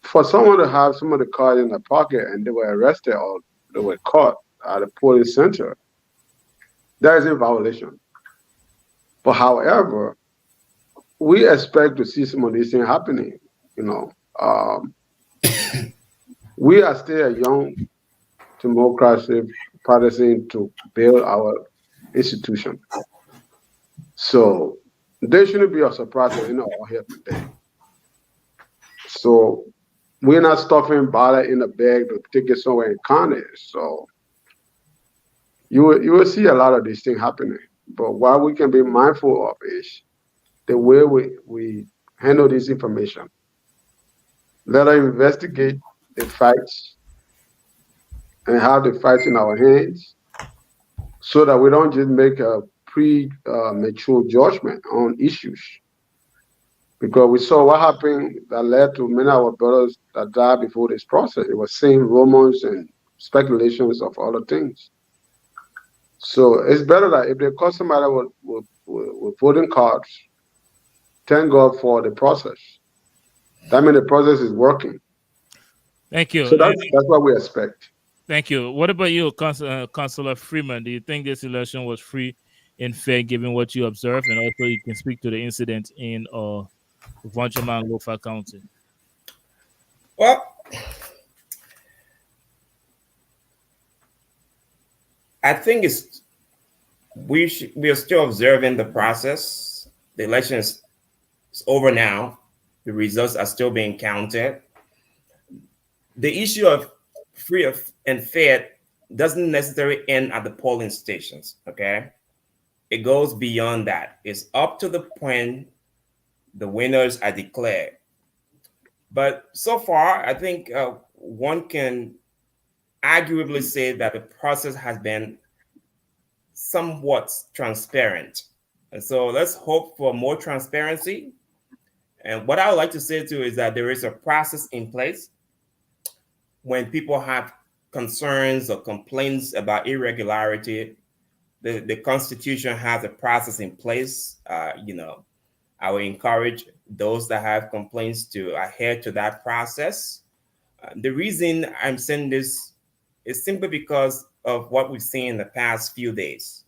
for someone to have some of the cards in their pocket and they were arrested or they were caught at a polling center, that is a violation. But however, we expect to see some of these things happening. We are still a young democracy practicing to build our institution. So there shouldn't be a surprise all here today. So we're not stuffing ballot in a bag to take it somewhere in Congress. So you will see a lot of these things happening. But what we can be mindful of is the way we handle this information. Let us investigate the facts and have the facts in our hands so that we don't just make a premature judgment on issues. Because we saw what happened that led to many of our brothers that died before this process. It was saying rumors and speculations of other things. So it's better that if they caught somebody with voting cards, thank God for the process. That means the process is working. Thank you. So that's what we expect. Thank you. What about you, Councillor Freeman? Do you think this election was free and fair given what you observed? And also you can speak to the incident in Vanchama and Lofa County. Well, I think we are still observing the process. The election is over now. The results are still being counted. The issue of free and fair doesn't necessarily end at the polling stations, okay? It goes beyond that. It's up to the point the winners are declared. But so far, I think one can arguably say that the process has been somewhat transparent. And so let's hope for more transparency. And what I would like to say too is that there is a process in place. When people have concerns or complaints about irregularity, the Constitution has a process in place. I will encourage those that have complaints to adhere to that process. The reason I'm saying this is simply because of what we've seen in the past few days.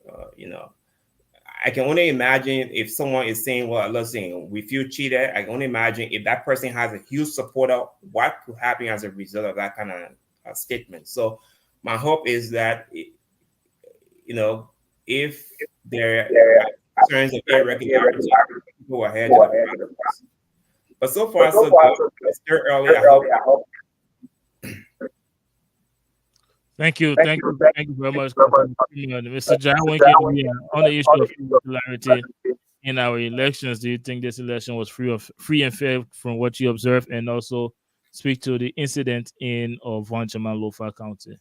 I can only imagine if someone is saying, well, listen, we feel cheated. I can only imagine if that person has a huge supporter, what could happen as a result of that kind of statement. So my hope is that, if there are concerns of irregularity, people are ahead of the process. But so far, so good. It's still early. I hope. Thank you very much, Mr. John Winkin. On the issue of irregularity in our elections, do you think this election was free and fair from what you observed, and also speak to the incident in Von Chaman Lofa County?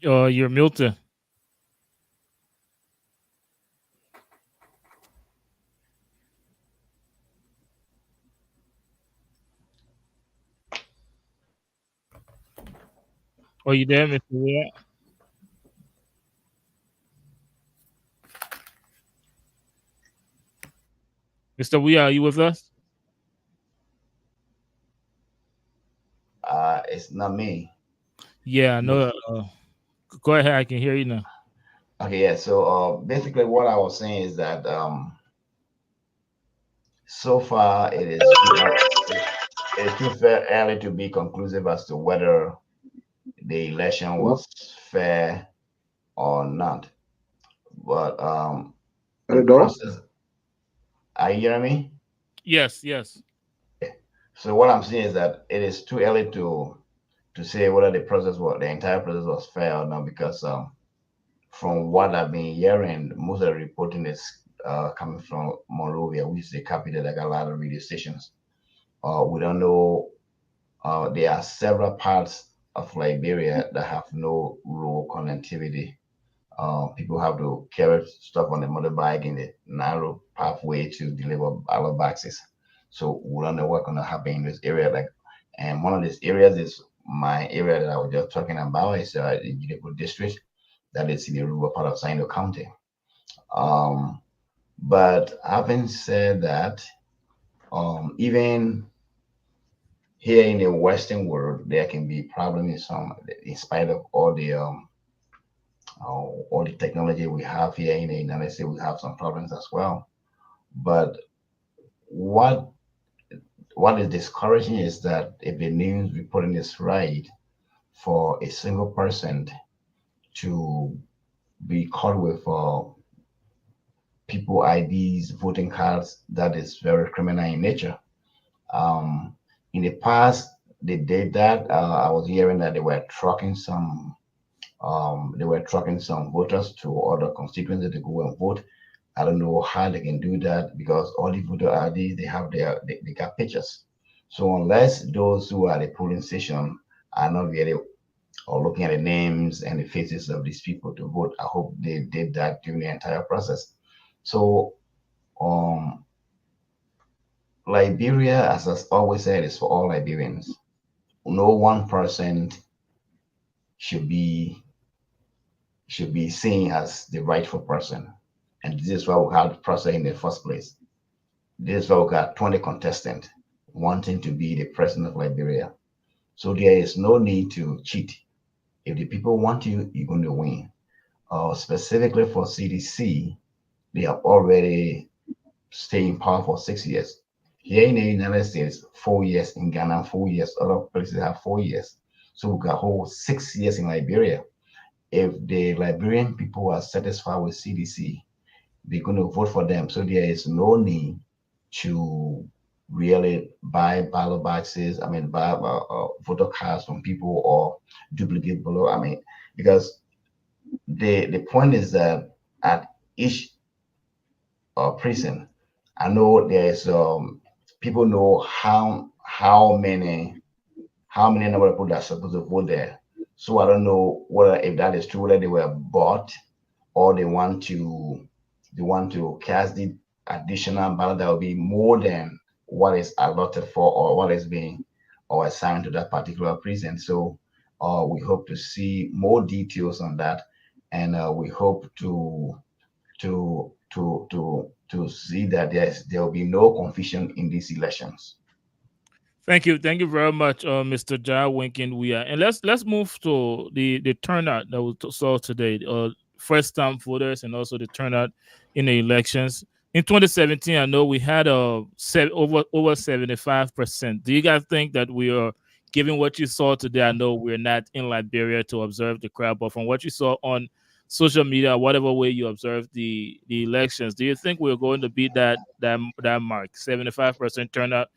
You're muted. Are you there, Mr. Weir? Mr. Weir, are you with us? It's not me. Yeah, no. Go ahead. I can hear you now. Okay, yeah. So basically, what I was saying is that so far it is too early to be conclusive as to whether the election was fair or not. But the process. Are you hearing me? Yes. So what I'm saying is that it is too early to say whether the entire process was fair or not, because from what I've been hearing, most of the reporting is coming from Monrovia, which is the capital that got a lot of radio stations. We don't know. There are several parts of Liberia that have no rural connectivity. People have to carry stuff on the motorbike in the narrow pathway to deliver ballot boxes. So we don't know what's going to happen in this area. And one of these areas is my area that I was just talking about. It's the Jideko district that is in the rural part of Sino County. But having said that, even here in the Western world, there can be problems in spite of all the technology we have here in the United States. We have some problems as well. But what is discouraging is that if the news reporting is right, for a single person to be caught with people IDs, voting cards, that is very criminal in nature. In the past, they did that. I was hearing that they were tracking some voters to other constituencies to go and vote. I don't know how they can do that, because all the voter IDs, they got pictures. So unless those who are at the polling station are not really or looking at the names and the faces of these people to vote, I hope they did that during the entire process. So Liberia, as I always said, is for all Liberians. No one person should be seen as the rightful person. And this is why we had the process in the first place. This is why we got 20 contestants wanting to be the president of Liberia. So there is no need to cheat. If the people want you, you're going to win. Specifically for CDC, they have already stayed in power for 6 years. Here in the United States, 4 years. In Ghana, 4 years. Other places have 4 years. So we got a whole 6 years in Liberia. If the Liberian people are satisfied with CDC, they're going to vote for them. So there is no need to really buy ballot boxes. Buy voter cards from people or duplicate ballot. Because the point is that at each precinct, I know there's people know how many number of people that are supposed to vote there. So I don't know if that is true, whether they were bought or they want to cast the additional ballot that will be more than what is allotted for or what is being or assigned to that particular precinct. So we hope to see more details on that. and we hope to see that there will be no confusion in these elections. Thank you very much, Mr. John Winkin. And let's move to the turnout that we saw today. First time voters and also the turnout in the elections. In 2017, I know we had over 75%. Do you guys think that we are, given what you saw today? I know we're not in Liberia to observe the crowd, but from what you saw on social media, whatever way you observed the elections, do you think we're going to beat that mark, 75% turnout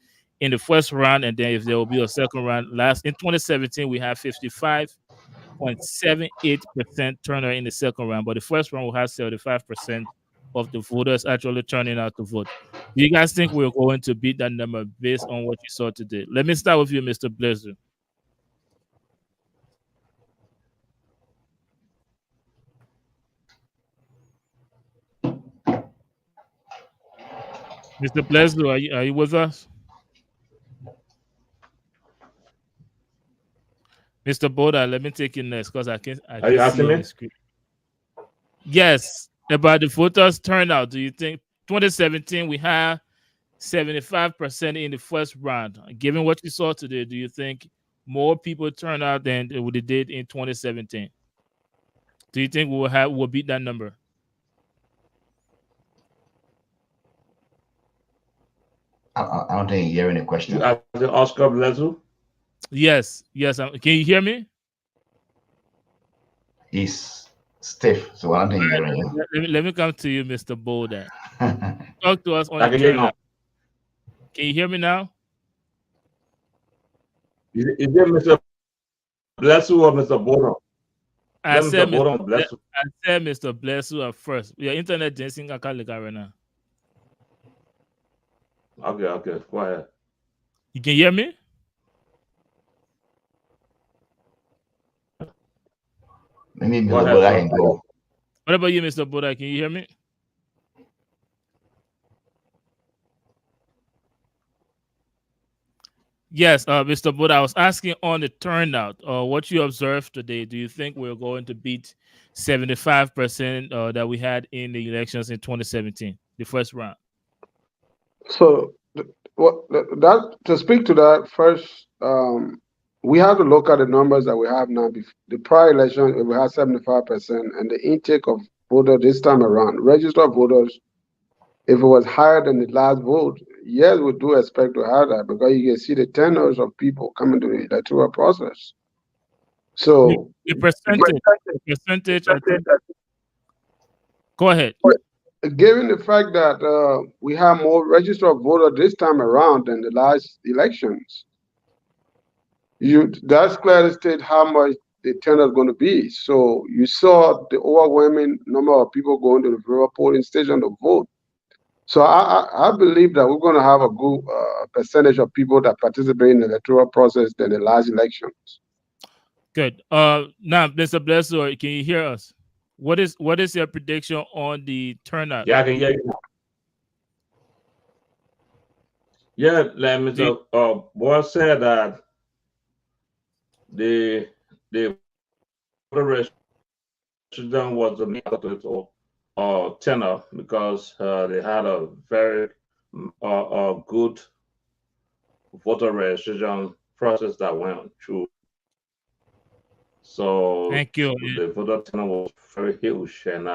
in the first round, and then if there will be a second round? In 2017, we had 55.78% turnout in the second round, but the first round will have 75% of the voters actually turning out to vote. Do you guys think we're going to beat that number based on what you saw today? Let me start with you, Mr. Blazer. Mr. Blazer, are you with us? Mr. Boda, let me take you next because I can't see the screen. Yes, about the voters turnout. Do you think 2017 we have 75% in the first round? Given what you saw today, do you think more people turn out than they did in 2017? Do you think we'll beat that number? I don't think you hear any question. Oscar Blazer? Yes. Can you hear me? He's stiff, so I don't think you're hearing you. Let me come to you, Mr. Boda. Talk to us on I can hear you now. Can you hear me now? Is it Mr. Blazer or Mr. Boda? I said Mr. Blazer at first. Your internet dancing right now. Okay, go ahead. You can hear me? Maybe Mr. Boda can go. What about you, Mr. Boda? Can you hear me? Yes, Mr. Boda, I was asking on the turnout, what you observed today. Do you think we're going to beat 75% that we had in the elections in 2017, the first round? So, to speak to that first, we have to look at the numbers that we have now. The prior election, we had 75%, and the intake of voters this time around, registered voters, if it was higher than the last vote, yes, we do expect to have that because you can see the tenors of people coming to the electoral process. So the percentage. Go ahead. Given the fact that we have more registered voters this time around than the last elections, that's clear to state how much the turnout is going to be. So you saw the overwhelming number of people going to the rural polling station to vote. So I believe that we're going to have a good percentage of people that participate in the electoral process than the last elections. Good. Now, Mr. Blazer, can you hear us? What is your prediction on the turnout? Yeah, I can hear you now. Yeah, Mr. Boy said that the voter registration was the main tenor because they had a very good voter registration process that went through. So thank you. The voter tenor was very huge, and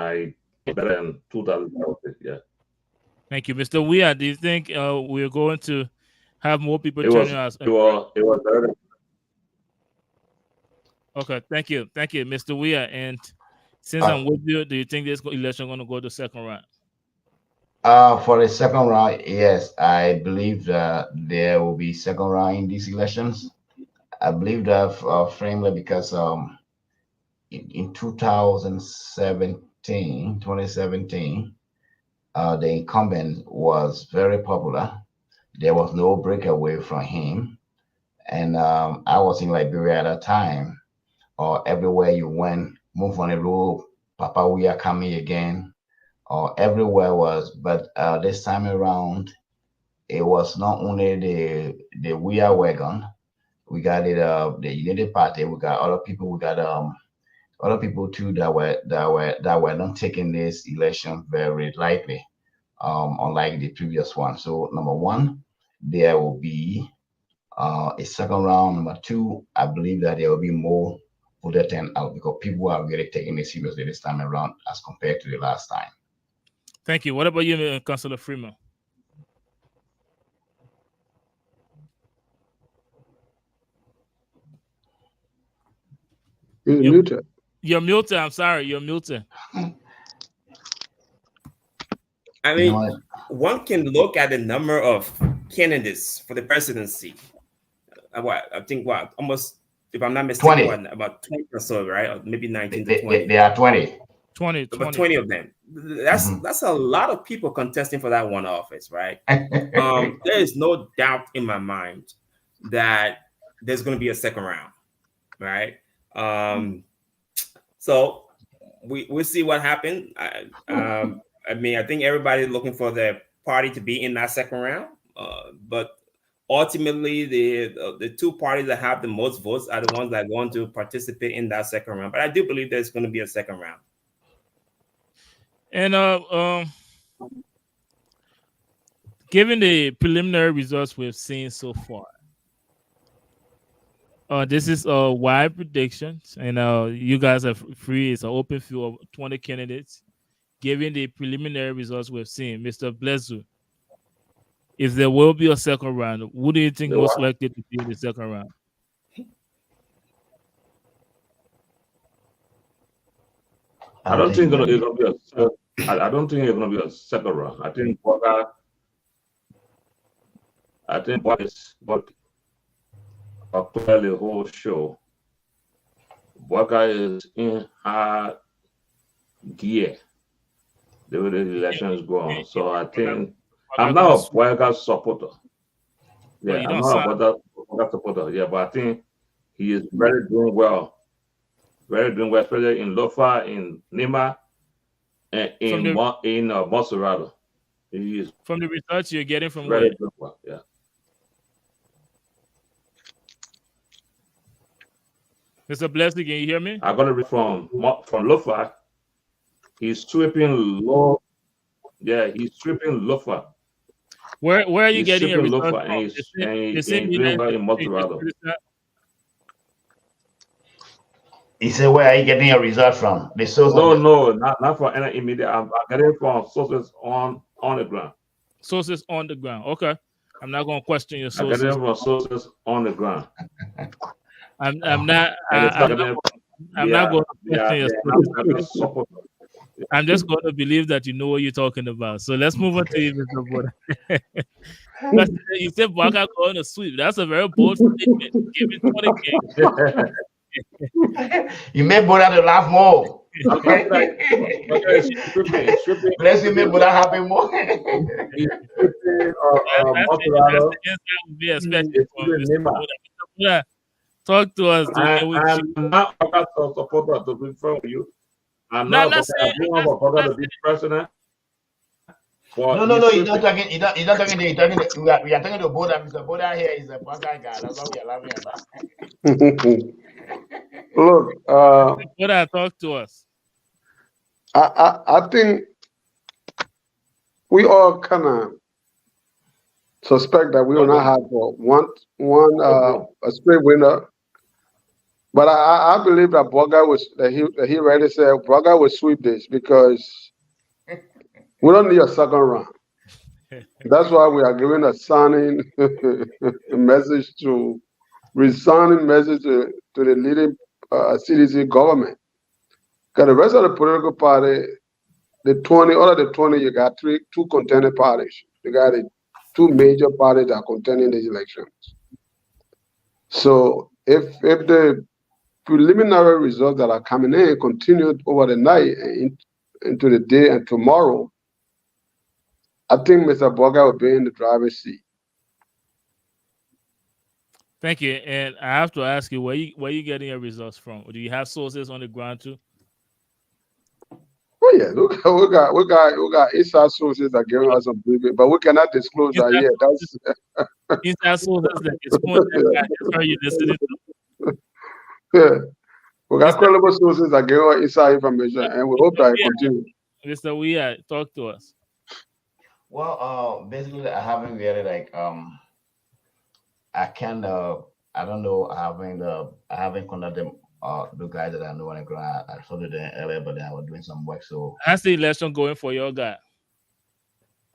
better than 2000. Yeah. Thank you, Mr. Weah. Do you think we're going to have more people turning out? It was better. Okay, thank you, Mr. Weah. And since I'm with you, do you think this election going to go to second round? For the second round, yes, I believe that there will be second round in these elections. I believe that frankly because in 2017, the incumbent was very popular. There was no breakaway from him, and I was in Liberia at that time. Or everywhere you went, move on the road, Papa, we are coming again, or everywhere was. But this time around, it was not only the We Are wagon. We got it, the United Party. We got other people. We got other people too that were not taking this election very lightly, unlike the previous one. So number one, there will be a second round. Number two, I believe that there will be more voter turnout because people are really taking it seriously this time around as compared to the last time. Thank you. What about you, Councillor Freeman? You're muted. You're muted. I'm sorry. You're muted. I mean, one can look at the number of candidates for the presidency. I think almost, if I'm not mistaken, about 20 or so, right? Or maybe 19 to 20. They are 20. 20. About 20 of them. That's a lot of people contesting for that one office, right? There is no doubt in my mind that there's going to be a second round, right? So we'll see what happens. I mean, I think everybody's looking for their party to be in that second round, but ultimately, the two parties that have the most votes are the ones that want to participate in that second round. But I do believe there's going to be a second round. And given the preliminary results we've seen so far, this is a wide prediction, and you guys are free. It's an open field of 20 candidates. Given the preliminary results we've seen, Mr. Bledsoe, if there will be a second round, who do you think most likely to be in the second round? I don't think it's going to be a. I don't think it's going to be a second round. I think what is what clearly the whole show. Boga is in high gear the way the elections go on. So I think I'm not a Boga supporter. Yeah, I'm not a Boga supporter. Yeah, but I think he is doing well, especially in Lofa, in Nima, and in Monserrado. He is from the results you're getting from very where? good well, yeah. Mr. Blessing, can you hear me? I got it from Lofa. He's sweeping low. Yeah, he's sweeping Lofa. Where are you getting your results Lofa, from? and he's doing well in Monserrado. He said, "Where are you getting your result from?" The source. No, not from any immediate. I'm getting it from sources on the ground. Sources on the ground. Okay, I'm not going to question your I sources. get it from sources on the ground. I'm not going to question your sources. I'm just going to believe that you know what you're talking about. So let's move on to you, Mr. Boda. You said Boga going to sweep. That's a very bold statement. Give it 20 games. You made Boda to laugh more. Okay. Let's make Boda happy more. Talk to us. I'm not a supporter to be fair with you. I'm not a supporter to be president. No, you're not talking. You're not talking. We are talking to Boda. Mr. Boda here is a Boga guy. That's why we are laughing at that. Look, Boda, talk to us. I think we all kind of suspect that we will not have a straight winner. But I believe that Boga he already said Boga will sweep this because we don't need a second round. That's why we are giving a message to the leading CDC government. Because the rest of the political party, the 20, you got two contending parties. You got the two major parties that are contending these elections. So if the preliminary results that are coming in continued over the night into the day and tomorrow, I think Mr. Boga will be in the driver's seat. Thank you. And I have to ask you, where you getting your results from? Or do you have sources on the ground too? Oh yeah, we got inside sources that giving us some briefing, but we cannot disclose that yet. That's inside sources that is you listening to. Yeah. We got Mr. credible sources that give us inside information, and we hope that it Weah, continues. Mr. Weah, talk to us. Well, basically, I haven't really I kind of, I don't know, I haven't contacted the guys that I know on the ground. I told them earlier, but then I was doing some work, so How's the election going for your guy?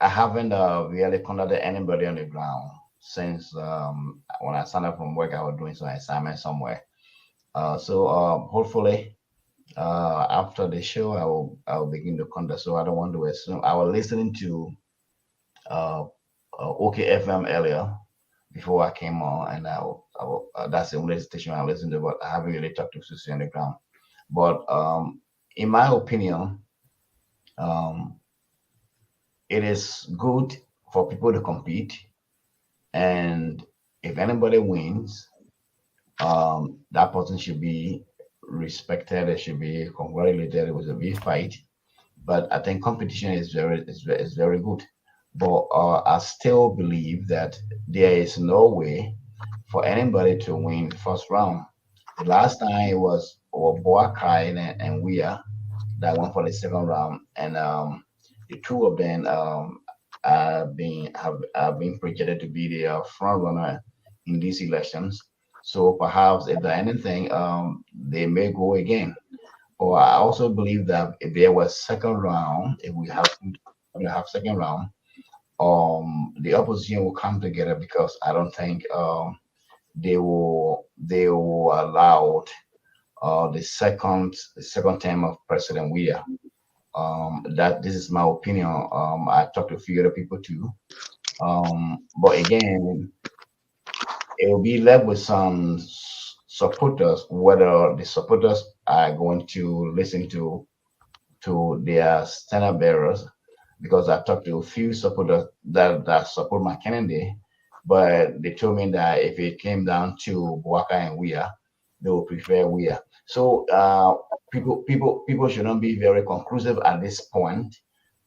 I haven't really contacted anybody on the ground since when I signed up from work. I was doing some assignment somewhere. So hopefully, after the show, I will begin to contact. So I don't want to assume. I was listening to OKFM earlier before I came on, and that's the only station I listen to. But I haven't really talked to Susie on the ground. But in my opinion, it is good for people to compete, and if anybody wins, that person should be respected. It should be congratulated. It was a big fight, but I think competition is very good. But I still believe that there is no way for anybody to win first round. The last time it was Boakai and Weah that went for the second round, and the two of them have been projected to be the front runner in these elections. So perhaps if there anything, they may go again. Or I also believe that if there was second round, if we have second round, the opposition will come together because I don't think they will allow the second term of President Weah. That this is my opinion. I talked to a few other people too. But again, it will be left with some supporters, whether the supporters are going to listen to their standard bearers, because I talked to a few supporters that support my candidate, but they told me that if it came down to Boaka and Weah, they would prefer Weah. So people should not be very conclusive at this point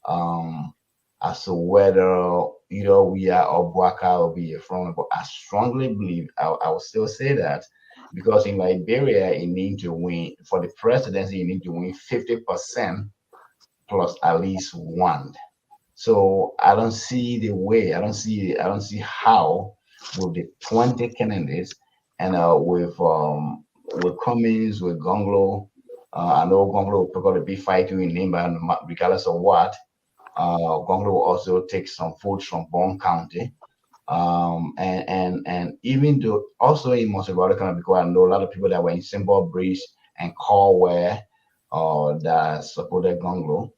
as to whether either Weah or Boaka will be a front. But I strongly believe I will still say that because in Liberia you need to win for the presidency, you need to win 50% plus at least one. So I don't see the way. I don't see how with the 20 candidates and with Cummings, with Gonglo. I know Gonglo will pick up a big fight in Nimba, regardless of what. Gonglo will also take some votes from Bond County. And even though also in Montevideo County, because I know a lot of people that were in Symbol Bridge and Caldwell that supported Gonglo.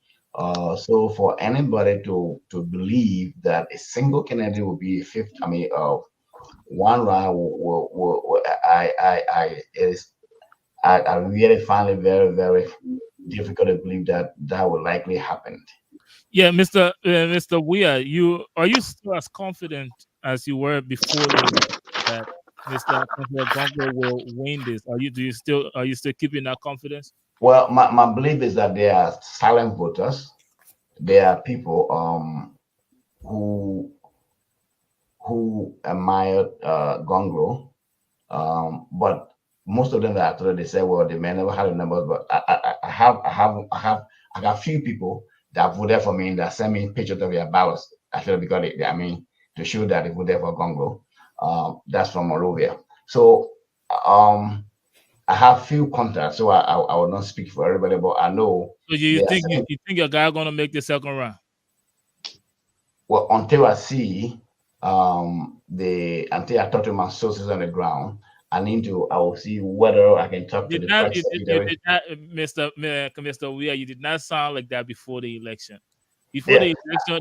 So for anybody to believe that a single candidate will be one round I really find it very, very difficult to believe that will likely happen. Yeah, Mr. Weah, are you still as confident as you were before that Mr. Gongo will win this? Are you still keeping that confidence? Well, my belief is that they are silent voters. There are people who admire Gonglo, but most of them that I told, they say, well, they may never have the numbers, but I got few people that voted for me that sent me pictures of their ballots. Actually, because to show that they voted for Gonglo. That's from Monrovia. So I have few contacts, so I will not speak for everybody, but I know. So you think your guy gonna make the second round? Well, until I see until I talk to my sources on the ground, I will see whether I can talk to the press secretary. Mr. Weah, you did not sound like that before the election. Before the election,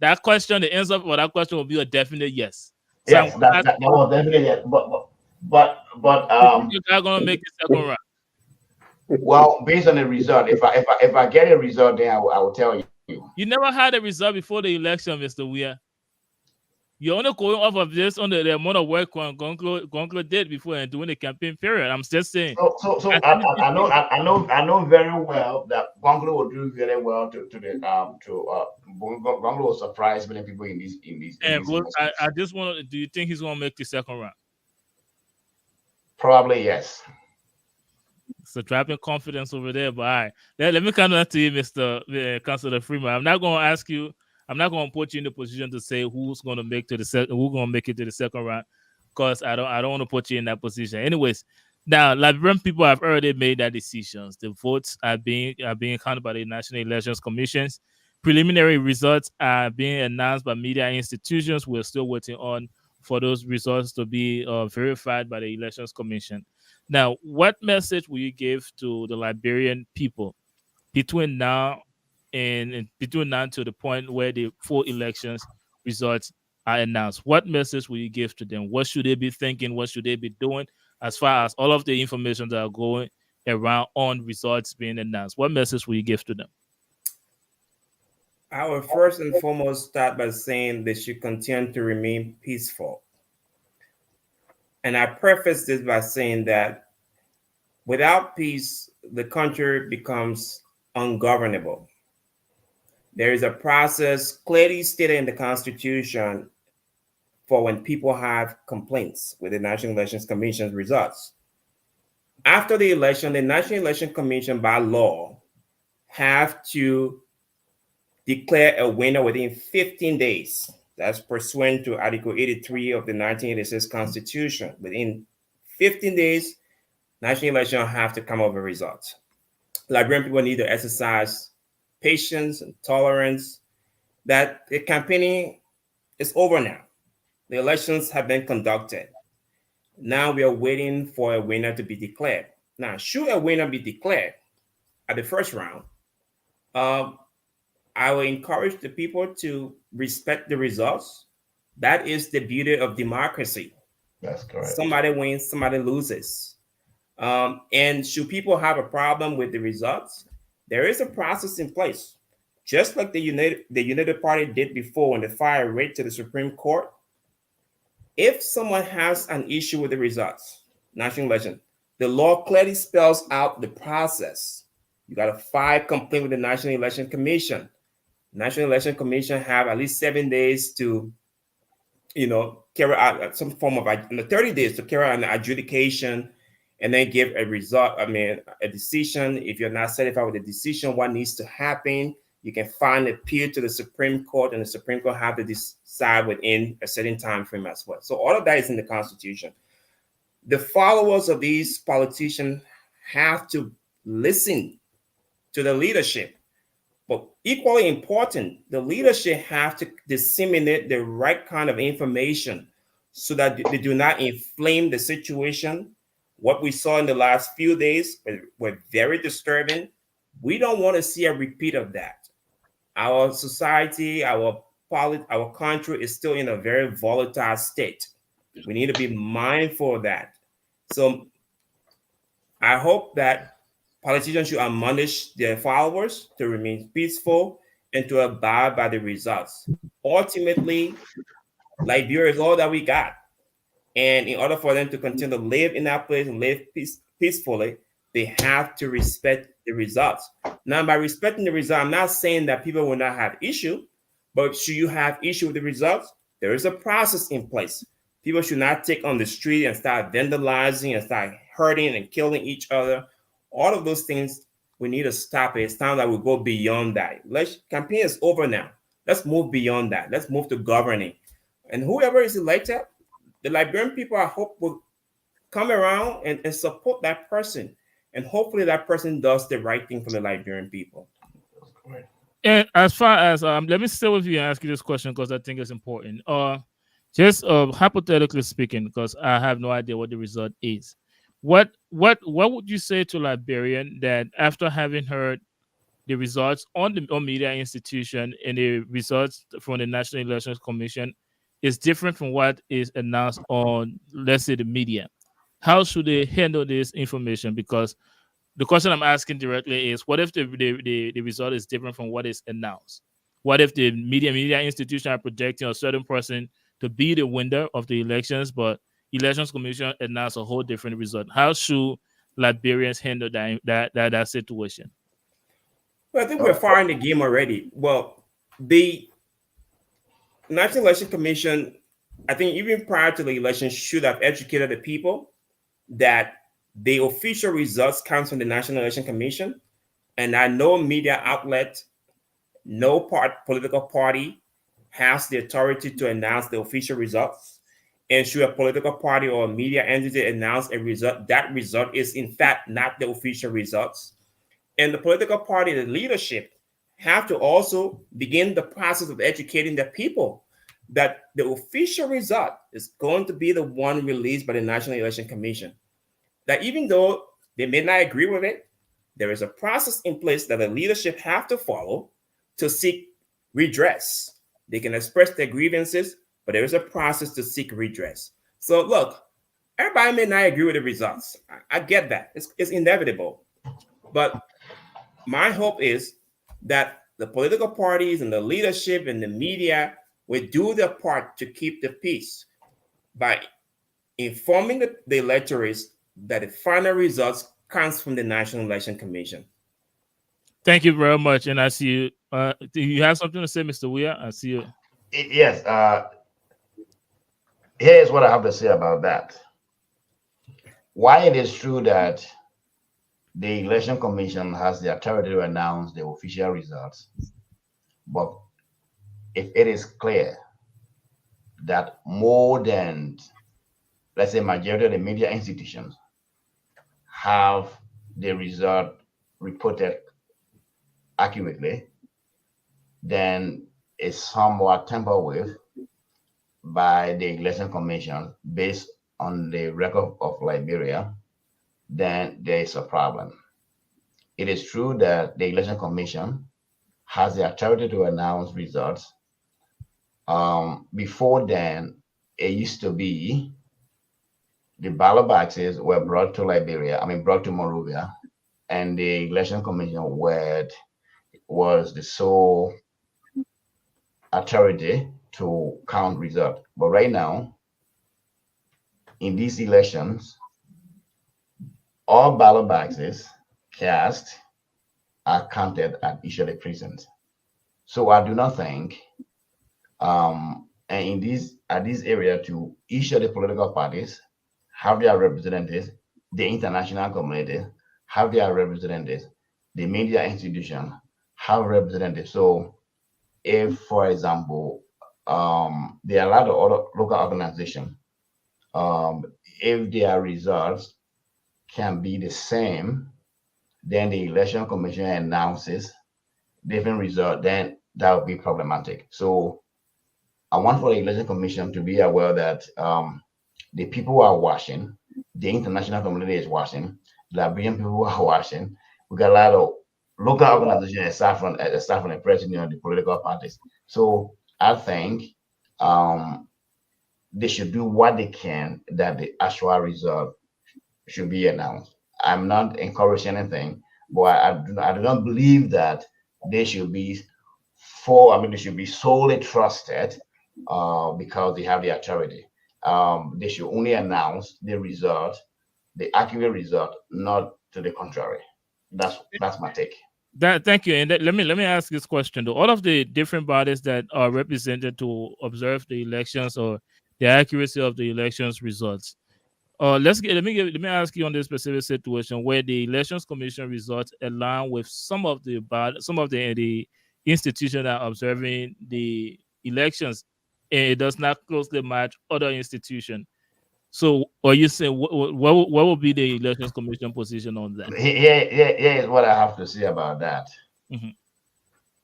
that question, the answer for that question will be a definite yes. So yes, that was definitely yes. But you're gonna make the second round. Well, based on the result, if I get a result, then I will tell you. You never had a result before the election, Mr. Weah. You're only going off of this on the amount of work Gonglo did before and during the campaign period. I'm just saying. So I know very well that Gonglo will do very well Gonglo will surprise many people in these. I just want to. Do you think he's going to make the second round? Probably yes. So dropping confidence over there. But all right, let me come on to you, Mr. Councilor Freeman. I'm not going to ask you. I'm not going to put you in the position to say who's going to make it to the second round, because I don't want to put you in that position. Anyways, now Liberian people have already made their decisions. The votes are being counted by the National Elections Commissions. Preliminary results are being announced by media institutions. We're still waiting on for those results to be verified by the Elections Commission. Now, what message will you give to the Liberian people between now to the point where the full elections results are announced? What message will you give to them? What should they be thinking? What should they be doing as far as all of the information that are going around on results being announced? What message will you give to them? I will first and foremost start by saying they should continue to remain peaceful. And I preface this by saying that without peace, the country becomes ungovernable. There is a process clearly stated in the Constitution for when people have complaints with the National Elections Commission's results. After the election, the National Election Commission by law have to declare a winner within 15 days. That's pursuant to Article 83 of the 1986 Constitution. Within 15 days, National Election have to come up with results. Liberian people need to exercise patience and tolerance. That the campaigning is over now. The elections have been conducted. Now we are waiting for a winner to be declared. Now, should a winner be declared at the first round, I will encourage the people to respect the results. That is the beauty of democracy. That's correct. Somebody wins, somebody loses. And should people have a problem with the results, there is a process in place. Just like the United Party did before when the fire raged to the Supreme Court. If someone has an issue with the results, national election, the law clearly spells out the process. You got to file a complaint with the National Election Commission. National Election Commission have at least 7 days to, carry out some form of 30 days to carry out an adjudication and then give a result. A decision. If you're not satisfied with the decision, what needs to happen? You can file an appeal to the Supreme Court, and the Supreme Court have to decide within a certain time frame as well. So all of that is in the Constitution. The followers of these politicians have to listen to the leadership. But equally important, the leadership have to disseminate the right kind of information so that they do not inflame the situation. What we saw in the last few days were very disturbing. We don't want to see a repeat of that. Our society, our country is still in a very volatile state. We need to be mindful of that. So I hope that politicians should admonish their followers to remain peaceful and to abide by the results. Ultimately, Liberia is all that we got. And in order for them to continue to live in that place and live peacefully, they have to respect the results. Now, by respecting the result, I'm not saying that people will not have issue, but should you have issue with the results, there is a process in place. People should not take on the street and start vandalizing and start hurting and killing each other. All of those things, we need to stop it. It's time that we go beyond that. Campaign is over now. Let's move beyond that. Let's move to governing. And whoever is elected, the Liberian people, I hope, will come around and support that person. And hopefully that person does the right thing for the Liberian people. And as far as, let me stay with you and ask you this question because I think it's important. Just hypothetically speaking, because I have no idea what the result is. What would you say to Liberian that after having heard the results on media institution and the results from the National Elections Commission is different from what is announced on, let's say, the media? How should they handle this information? Because the question I'm asking directly is, what if the result is different from what is announced? What if the media institution are projecting a certain person to be the winner of the elections, but Elections Commission announced a whole different result? How should Liberians handle that situation? Well, I think we're far in the game already. Well, the National Election Commission, I think even prior to the election, should have educated the people that the official results comes from the National Election Commission, and I know media outlet, no political party has the authority to announce the official results. And should a political party or a media entity announce a result, that result is in fact not the official results. And the political party, the leadership, have to also begin the process of educating the people that the official result is going to be the one released by the National Election Commission. That even though they may not agree with it, there is a process in place that the leadership have to follow to seek redress. They can express their grievances, but there is a process to seek redress. So look, everybody may not agree with the results. I get that. It's inevitable. But my hope is that the political parties and the leadership and the media will do their part to keep the peace by informing the electors that the final results comes from the National Election Commission. Thank you very much. And I see you. Do you have something to say, Mr. Weah? I see you. Yes. Here's what I have to say about that. Why it is true that the Election Commission has the authority to announce the official results, but if it is clear that more than, let's say, majority of the media institutions have the result reported accurately, then it's somewhat tampered with by the Election Commission based on the record of Liberia, then there is a problem. It is true that the Election Commission has the authority to announce results. Before then, it used to be the ballot boxes were brought to brought to Monrovia, and the Election Commission was the sole authority to count results. But right now, in these elections, all ballot boxes cast are counted at each of the precincts. So I do not think, and in this area, to each of the political parties have their representatives, the international community have their representatives, the media institution have representatives. So if, for example, there are a lot of other local organizations, if their results can be the same, then the Election Commission announces different results, then that would be problematic. So I want for the Election Commission to be aware that the people who are watching, the international community is watching, Liberian people who are watching. We got a lot of local organizations aside from the president, the political parties. So I think they should do what they can that the actual result should be announced. I'm not encouraging anything, but I do not believe that they should be they should be solely trusted because they have the authority. They should only announce the result, the accurate result, not to the contrary. That's my take. Thank you. And let me ask this question though. All of the different bodies that are represented to observe the elections or the accuracy of the elections results. Let me ask you on this specific situation where the Elections Commission results align with some of the institutions that are observing the elections, and it does not closely match other institutions. So, are you saying what will be the Elections Commission position on that? Here is what I have to say about that. Mm-hmm.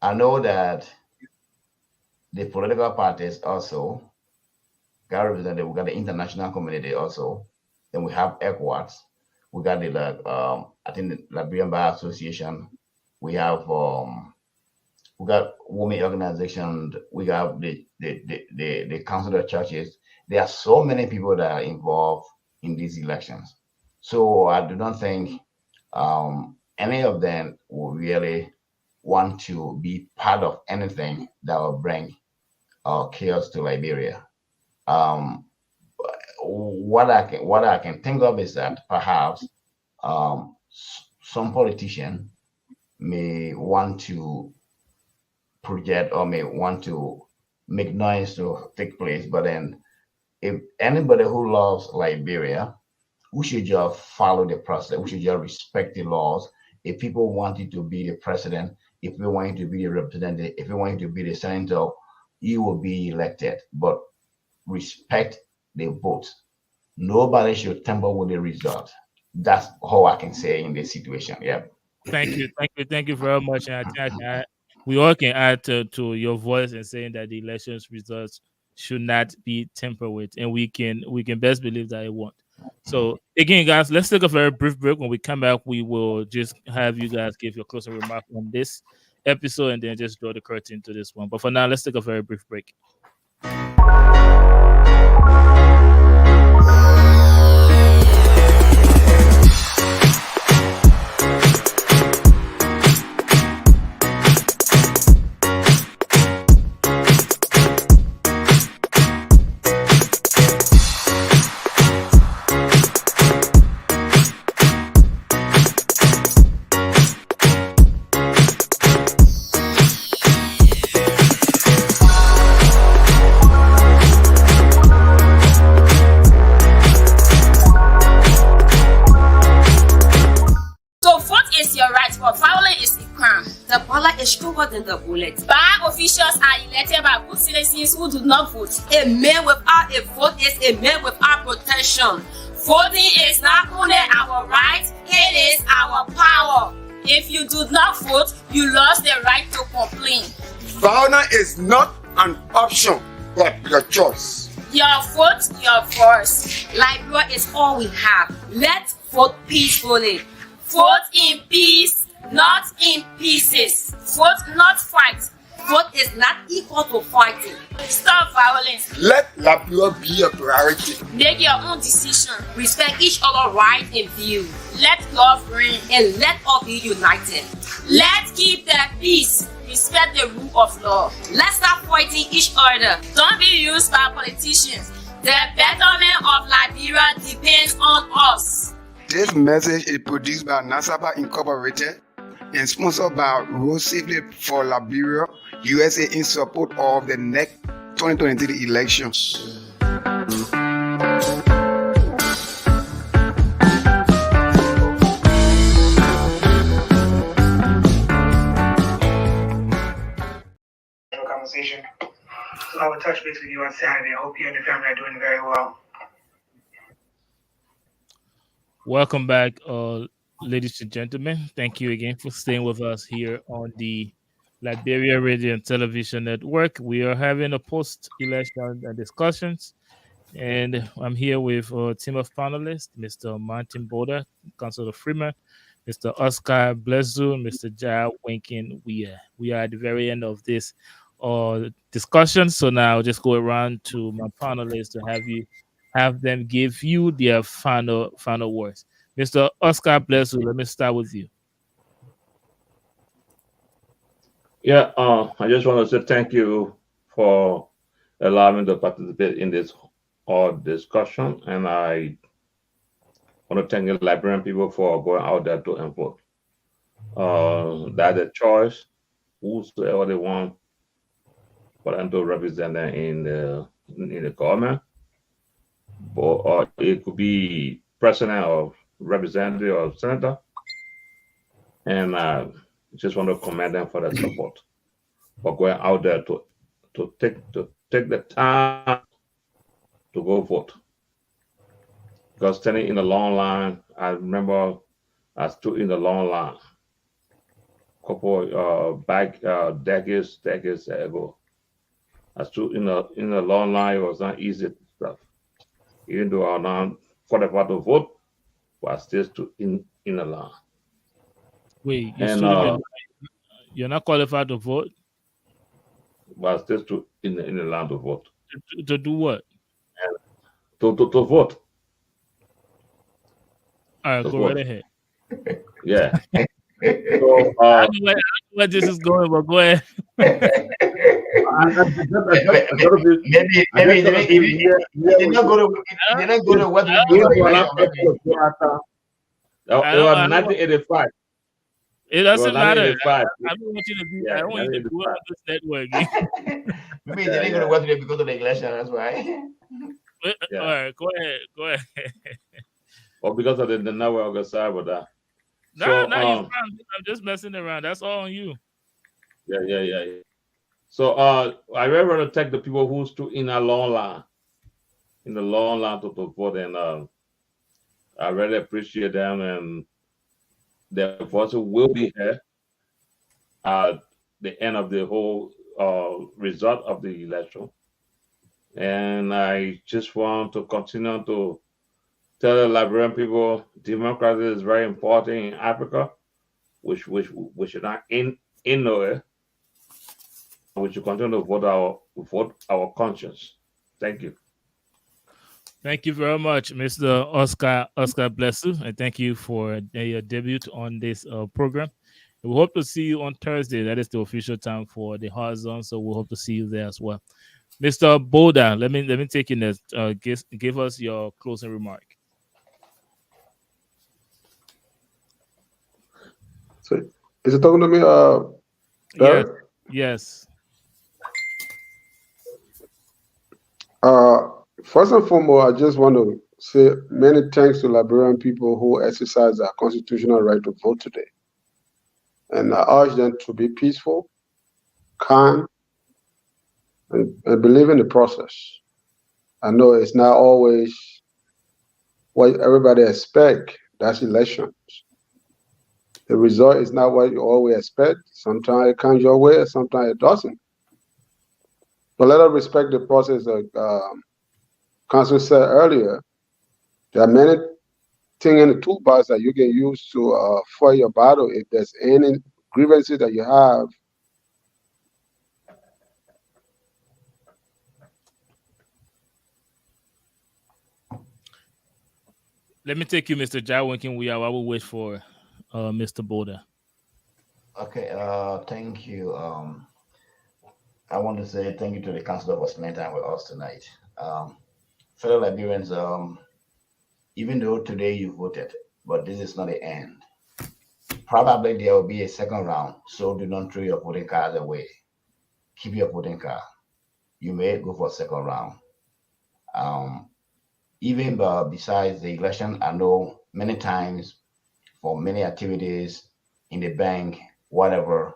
I know that the political parties also got represented. We got the international community also. Then we have ECOWAS. We got the I think the Liberian Bar Association. We have we got women organizations. We got the Council of Churches. There are so many people that are involved in these elections. So I do not think any of them will really want to be part of anything that will bring chaos to Liberia. What I can think of is that perhaps some politician may want to project or may want to make noise to take place, but then if anybody who loves Liberia we should just follow the process. We should just respect the laws. If people want you to be the president, if you want you to be the representative, if you want you to be the senator, you will be elected. But respect the vote. Nobody should tamper with the result. That's how I can say in this situation. Yeah. Thank you very much. And I think we all can add to your voice in saying that the elections results should not be tampered with, and we can best believe that it won't. So again, guys, let's take a very brief break. When we come back, we will just have you guys give your closing remark on this episode, and then just draw the curtain to this one. But for now, let's take a very brief break. Than the bullet. Bar officials are elected by good citizens who do not vote. A man without a vote is a man without protection. Voting is not only our right, it is our power. If you do not vote, you lost the right to complain. Violence is not an option, but your choice. Your vote, your voice. Liberia is all we have. Let's vote peacefully. Vote in peace, not in pieces. Vote, not fight. Vote is not equal to fighting. Stop violence. Let Liberia be a priority. Make your own decision. Respect each other's right and view. Let love reign and let all be united. Let's keep the peace. Respect the rule of law. Let's stop fighting each other. Don't be used by politicians. The betterment of Liberia depends on us. This message is produced by Nasaba Incorporated and sponsored by Road Safely for Liberia, USA, in support of the next 2023 elections. Conversation. So I will touch base with you on Saturday. I hope you and your family are doing very well. Welcome back, ladies and gentlemen. Thank you again for staying with us here on the Liberia Radio and Television Network. We are having a post-election discussions, and I'm here with a team of panelists, Mr. Martin Boda, Councilor Freeman, Mr. Oscar Blezu, Mr. Ja Winkin. We are at the very end of this discussion, so now I'll just go around to my panelists to have them give you their final words. Mr. Oscar Blezu, let me start with you. Yeah, I just want to say thank you for allowing me to participate in this discussion, and I want to thank the Liberian people for going out there to vote. That's a choice, whosoever they want for them to represent them in the government, or it could be president or representative or senator, and just want to commend them for their support, for going out there to take the time to go vote. Because standing in the long line, I remember I stood in the long line a couple back decades ago. I stood in the long line. It was not easy stuff. Even though I'm not qualified to vote, but I still stood in the line. Wait, and you're not qualified to vote? But I still stood in the line to vote. To do what? To vote. All right, go right ahead. Yeah. So, I don't know where this is going, but go ahead. Maybe they're not going to what it was 1985. It doesn't matter. I don't want you to be. I don't want you to do it on this network. Maybe they didn't go to what because of the election. That's why. All right, go ahead. or because of the network. Sorry about that. No, So, no, you're fine. I'm just messing around. That's all on you. yeah. So, I really want to thank the people who stood in the long line to vote, and I really appreciate them, and their voices will be heard at the end of the whole result of the election. And I just want to continue to tell the Liberian people democracy is very important in Africa, which should not in nowhere. We should continue to vote our conscience. Thank you. Thank you very much, Mr. Oscar Blessu, and thank you for your debut on this program. We hope to see you on Thursday. That is the official time for the hard zone, so we hope to see you there as well. Mr. Boda, let me take you next. Give us your closing remark. So, is it talking to me? Yes. First and foremost, I just want to say many thanks to Liberian people who exercise their constitutional right to vote today. And I urge them to be peaceful, calm, and believe in the process. I know it's not always what everybody expects. That's elections. The result is not what you always expect. Sometimes it comes your way, sometimes it doesn't. But let us respect the process. Council said earlier, there are many things in the toolbox that you can use to fight your battle. If there's any grievances that you have, let me take you, Mr. Jawinkin. We will wait for Mr. Boda. Okay, thank you. I want to say thank you to the council for spending time with us tonight. Fellow Liberians, even though today you voted, but this is not the end. Probably there will be a second round, so do not throw your voting cards away. Keep your voting card. You may go for a second round. Even besides the election, I know many times for many activities in the bank, whatever,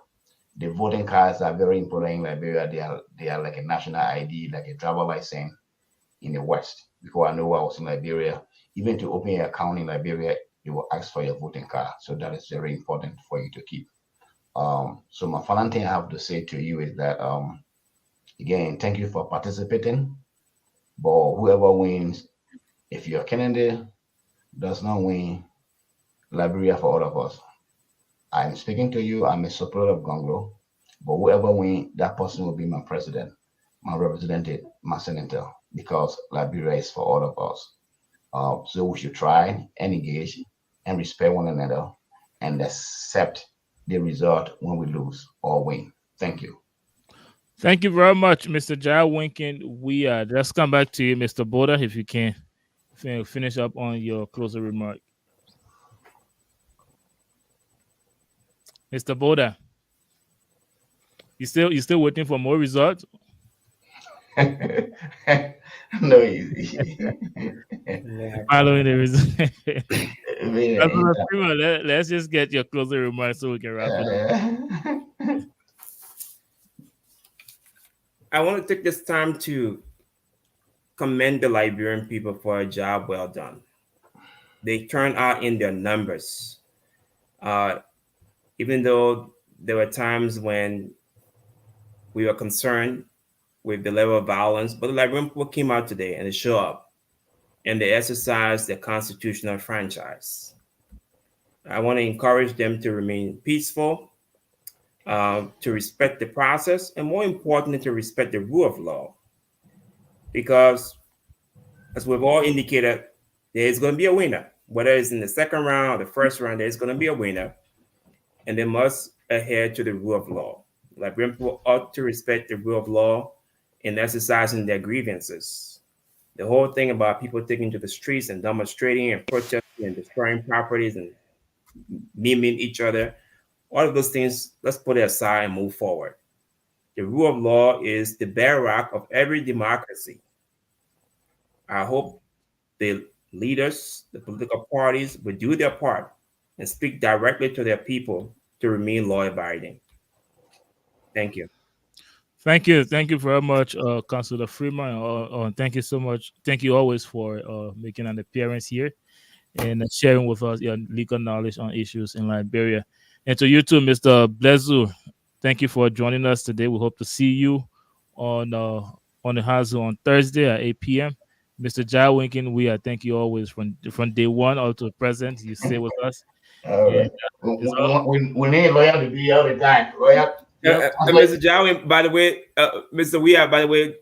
the voting cards are very important in Liberia. They are like a national ID, like a driver license in the West. Before I know I was in Liberia, even to open your account in Liberia, they will ask for your voting card. So that is very important for you to keep. So my final thing I have to say to you is that, again, thank you for participating. But whoever wins, if your candidate does not win, Liberia for all of us. I'm speaking to you. I'm a supporter of Gongo, but whoever wins, that person will be my president, my representative, my senator, because Liberia is for all of us. So we should try and engage and respect one another and accept the result when we lose or win. Thank you. Thank you very much, Mr. Jawinkin. We just come back to you, Mr. Boda, if you can finish up on your closing remark. Mr. Boda, you still waiting for more results? No, following the result. Let's just get your closing remarks so we can wrap it up. I want to take this time to commend the Liberian people for a job well done. They turned out in their numbers. Even though there were times when we were concerned with the level of violence, but the Liberian people came out today and they showed up and they exercised their constitutional franchise. I want to encourage them to remain peaceful, to respect the process, and more importantly, to respect the rule of law. Because as we've all indicated, there is going to be a winner. Whether it's in the second round or the first round, there is going to be a winner. And they must adhere to the rule of law. Liberian people ought to respect the rule of law in exercising their grievances. The whole thing about people taking to the streets and demonstrating and protesting and destroying properties and memeing each other, all of those things, let's put it aside and move forward. The rule of law is the bedrock of every democracy. I hope the leaders, the political parties will do their part and speak directly to their people to remain law-abiding. Thank you. Thank you very much, Councilor Freeman. Thank you so much. Thank you always for making an appearance here and sharing with us your legal knowledge on issues in Liberia. And to you too, Mr. Blezu, thank you for joining us today. We hope to see you on the Hazu on Thursday at 8 p.m. Mr. Jai Winkin, I thank you always from day one all to present. You stay with us. We need lawyer to be all the time. Lawyer. Mr. Jai, by the way, Mr. Weah, by the way,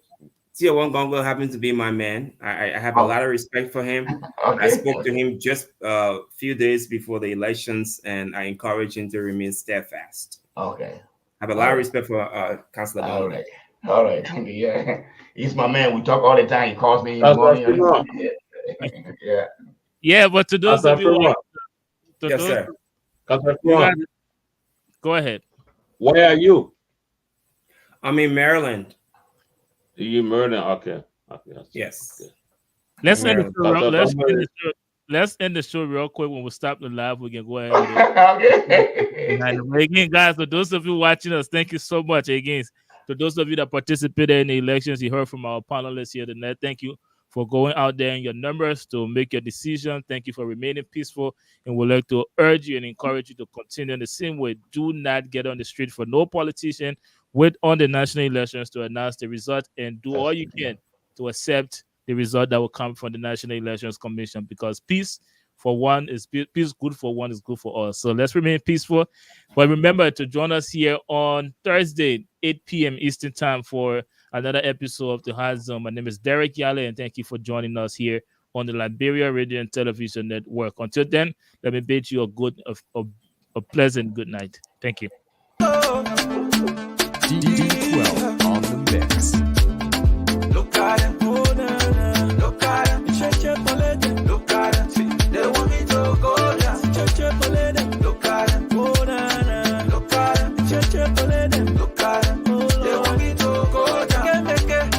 Tier One Gongo happens to be my man. I have a lot of respect for him. Okay. I spoke to him just a few days before the elections, and I encourage him to remain steadfast. Okay. I have a lot of respect for Councilor Gongo. All right. Yeah. He's my man. We talk all the time. He calls me in the morning. Yeah. Yeah, but to those of you, yes, sir. Go ahead. Where are you? I'm in Maryland. You in Maryland? Okay. Yes. Okay. Let's end the show real quick. When we stop the live, we can go ahead. And again, guys, for those of you watching us, thank you so much. Again, to those of you that participated in the elections, you heard from our panelists here tonight. Thank you for going out there in your numbers to make your decision. Thank you for remaining peaceful. And we'd like to urge you and encourage you to continue in the same way. Do not get on the street for no politician. Wait on the national elections to announce the result and do all you can to accept the result that will come from the National Elections Commission, because peace for one is peace good for one is good for all. So let's remain peaceful. But remember to join us here on Thursday, 8 p.m. Eastern Time for another episode of the Hard Zone. My name is Derek Yale, and thank you for joining us here on the Liberia Radio and Television Network. Until then, let me bid you a pleasant good night. Thank you. D12 on the mix. Look at them, look at them, look at them, they want me to go down. Look at them, look at them, look at them, they want me to go down. They can make it,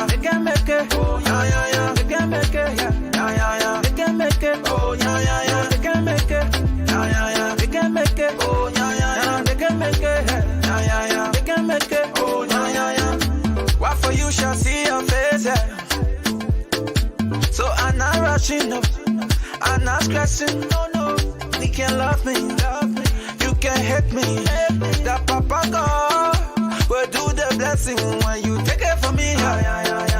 they can make it, oh yeah, they can make it, yeah, they can make it, oh yeah, they can make it, yeah, they can make it, oh yeah, they can make it, yeah, they can make it, oh yeah. What for you shall see your face, yeah. So I'm not rushing up, I'm not stressing, no. You can love me, you can hate me. That Papa God will do the blessing when you take it from me, yeah.